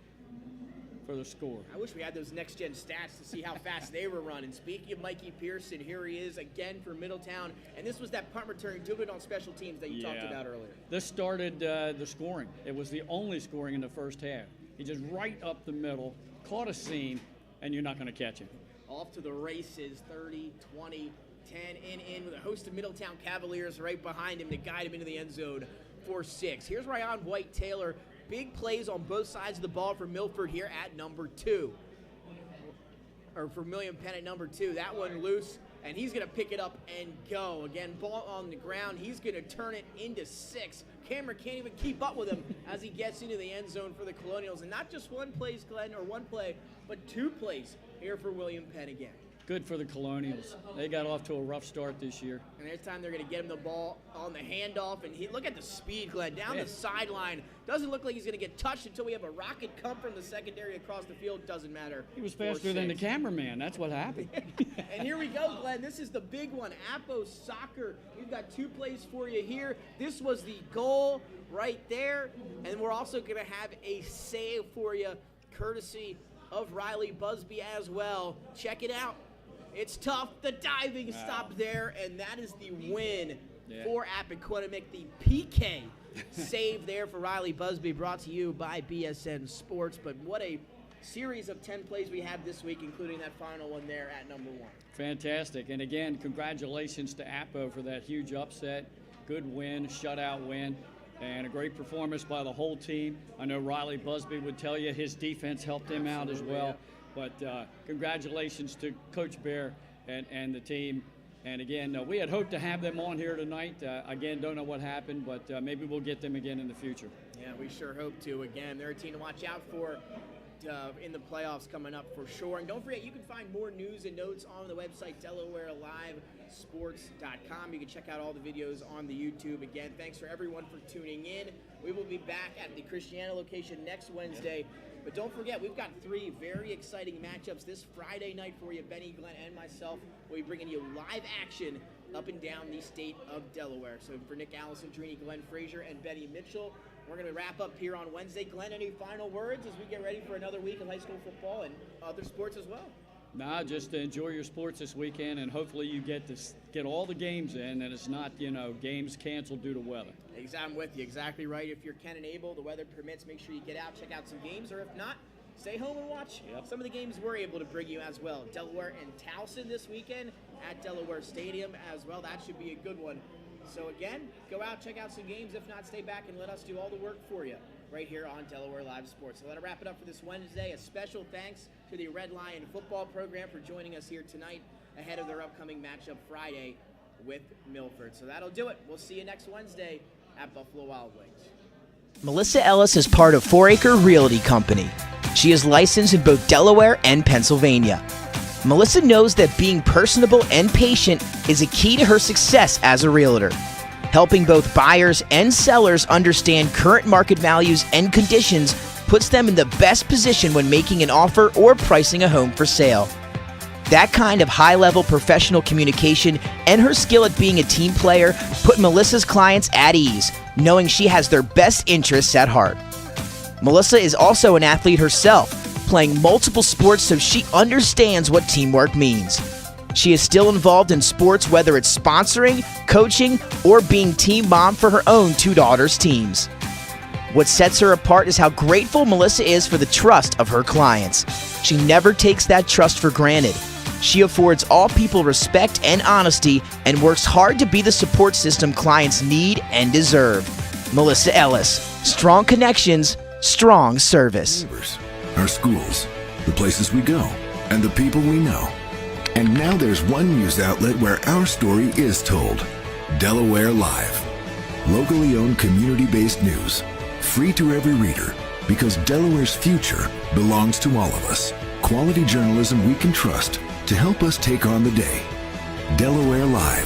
for the score. I wish we had those next-gen stats to see how fast they were running. Speaking of Mikey Pearson, here he is again for Middletown. And this was that punt return, doing it on special teams that you talked about earlier. This started the scoring. It was the only scoring in the first half. He just right up the middle, caught a seam, and you're not going to catch him. Off to the races, 30, 20, 10, in with a host of Middletown Cavaliers right behind him to guide him into the end zone for 6. Here's Ryan White-Taylor. Big plays on both sides of the ball for Milford here at number 2. Or for William Penn at number 2. That one loose, and he's going to pick it up and go. Again, ball on the ground. He's going to turn it into 6. Cameron can't even keep up with him as he gets into the end zone for the Colonials. And not just one play, Glenn, or one play, but 2 plays here for William Penn again. Good for the Colonials. They got off to a rough start this year. And this time they're going to get him the ball on the handoff. And look at the speed, Glenn, down the sideline. Doesn't look like he's going to get touched until we have a rocket come from the secondary across the field. Doesn't matter. He was faster than the cameraman. That's what happened. And here we go, Glenn. This is the big one. Appo Soccer. We've got 2 plays for you here. This was the goal right there. And we're also going to have a save for you, courtesy of Riley Busby as well. Check it out. It's tough. The diving stopped there, and that is the win for Appoquinimink. The PK save there for Riley Busby, brought to you by BSN Sports. But what a series of 10 plays we have this week, including that final one there at number 1. Fantastic. And again, congratulations to Appo for that huge upset. Good win, shutout win, and a great performance by the whole team. I know Riley Busby would tell you his defense helped him out as well. But congratulations to Coach Bear and the team. And again, we had hoped to have them on here tonight. Again, don't know what happened, but maybe we'll get them again in the future. Yeah, we sure hope to. Again, they're a team to watch out for in the playoffs coming up for sure. And don't forget, you can find more news and notes on the website, DelawareLiveSports.com. You can check out all the videos on the YouTube. Again, thanks for everyone for tuning in. We will be back at the Christiana location next Wednesday. But don't forget, we've got 3 very exciting matchups this Friday night for you. Benny, Glenn, and myself will be bringing you live action up and down the state of Delaware. So for Nick Allison, Trini, Glenn Frazier, and Benny Mitchell, we're going to wrap up here on Wednesday. Glenn, any final words as we get ready for another week of high school football and other sports as well? Nah, just enjoy your sports this weekend, and hopefully you get all the games in, and it's not, games canceled due to weather. I'm with you. Exactly right. If you can and able, the weather permits, make sure you get out, check out some games, or if not, stay home and watch some of the games we're able to bring you as well. Delaware and Towson this weekend at Delaware Stadium as well. That should be a good one. So again, go out, check out some games. If not, stay back and let us do all the work for you right here on Delaware Live Sports. So that'll wrap it up for this Wednesday. A special thanks to the Red Lion football program for joining us here tonight ahead of their upcoming matchup Friday with Milford. So that'll do it. We'll see you next Wednesday at Buffalo Wild Wings. Melissa Ellis is part of 4 Acre Realty Company. She is licensed in both Delaware and Pennsylvania. Melissa knows that being personable and patient is a key to her success as a realtor. Helping both buyers and sellers understand current market values and conditions puts them in the best position when making an offer or pricing a home for sale. That kind of high-level professional communication and her skill at being a team player put Melissa's clients at ease, knowing she has their best interests at heart. Melissa is also an athlete herself, playing multiple sports, so she understands what teamwork means. She is still involved in sports, whether it's sponsoring, coaching, or being team mom for her own 2 daughters' teams. What sets her apart is how grateful Melissa is for the trust of her clients. She never takes that trust for granted. She affords all people respect and honesty and works hard to be the support system clients need and deserve. Melissa Ellis, strong connections, strong service. Neighbors, our schools, the places we go, and the people we know. And now there's one news outlet where our story is told. Delaware Live. Locally owned, community-based news. Free to every reader, because Delaware's future belongs to all of us. Quality journalism we can trust to help us take on the day. Delaware Live.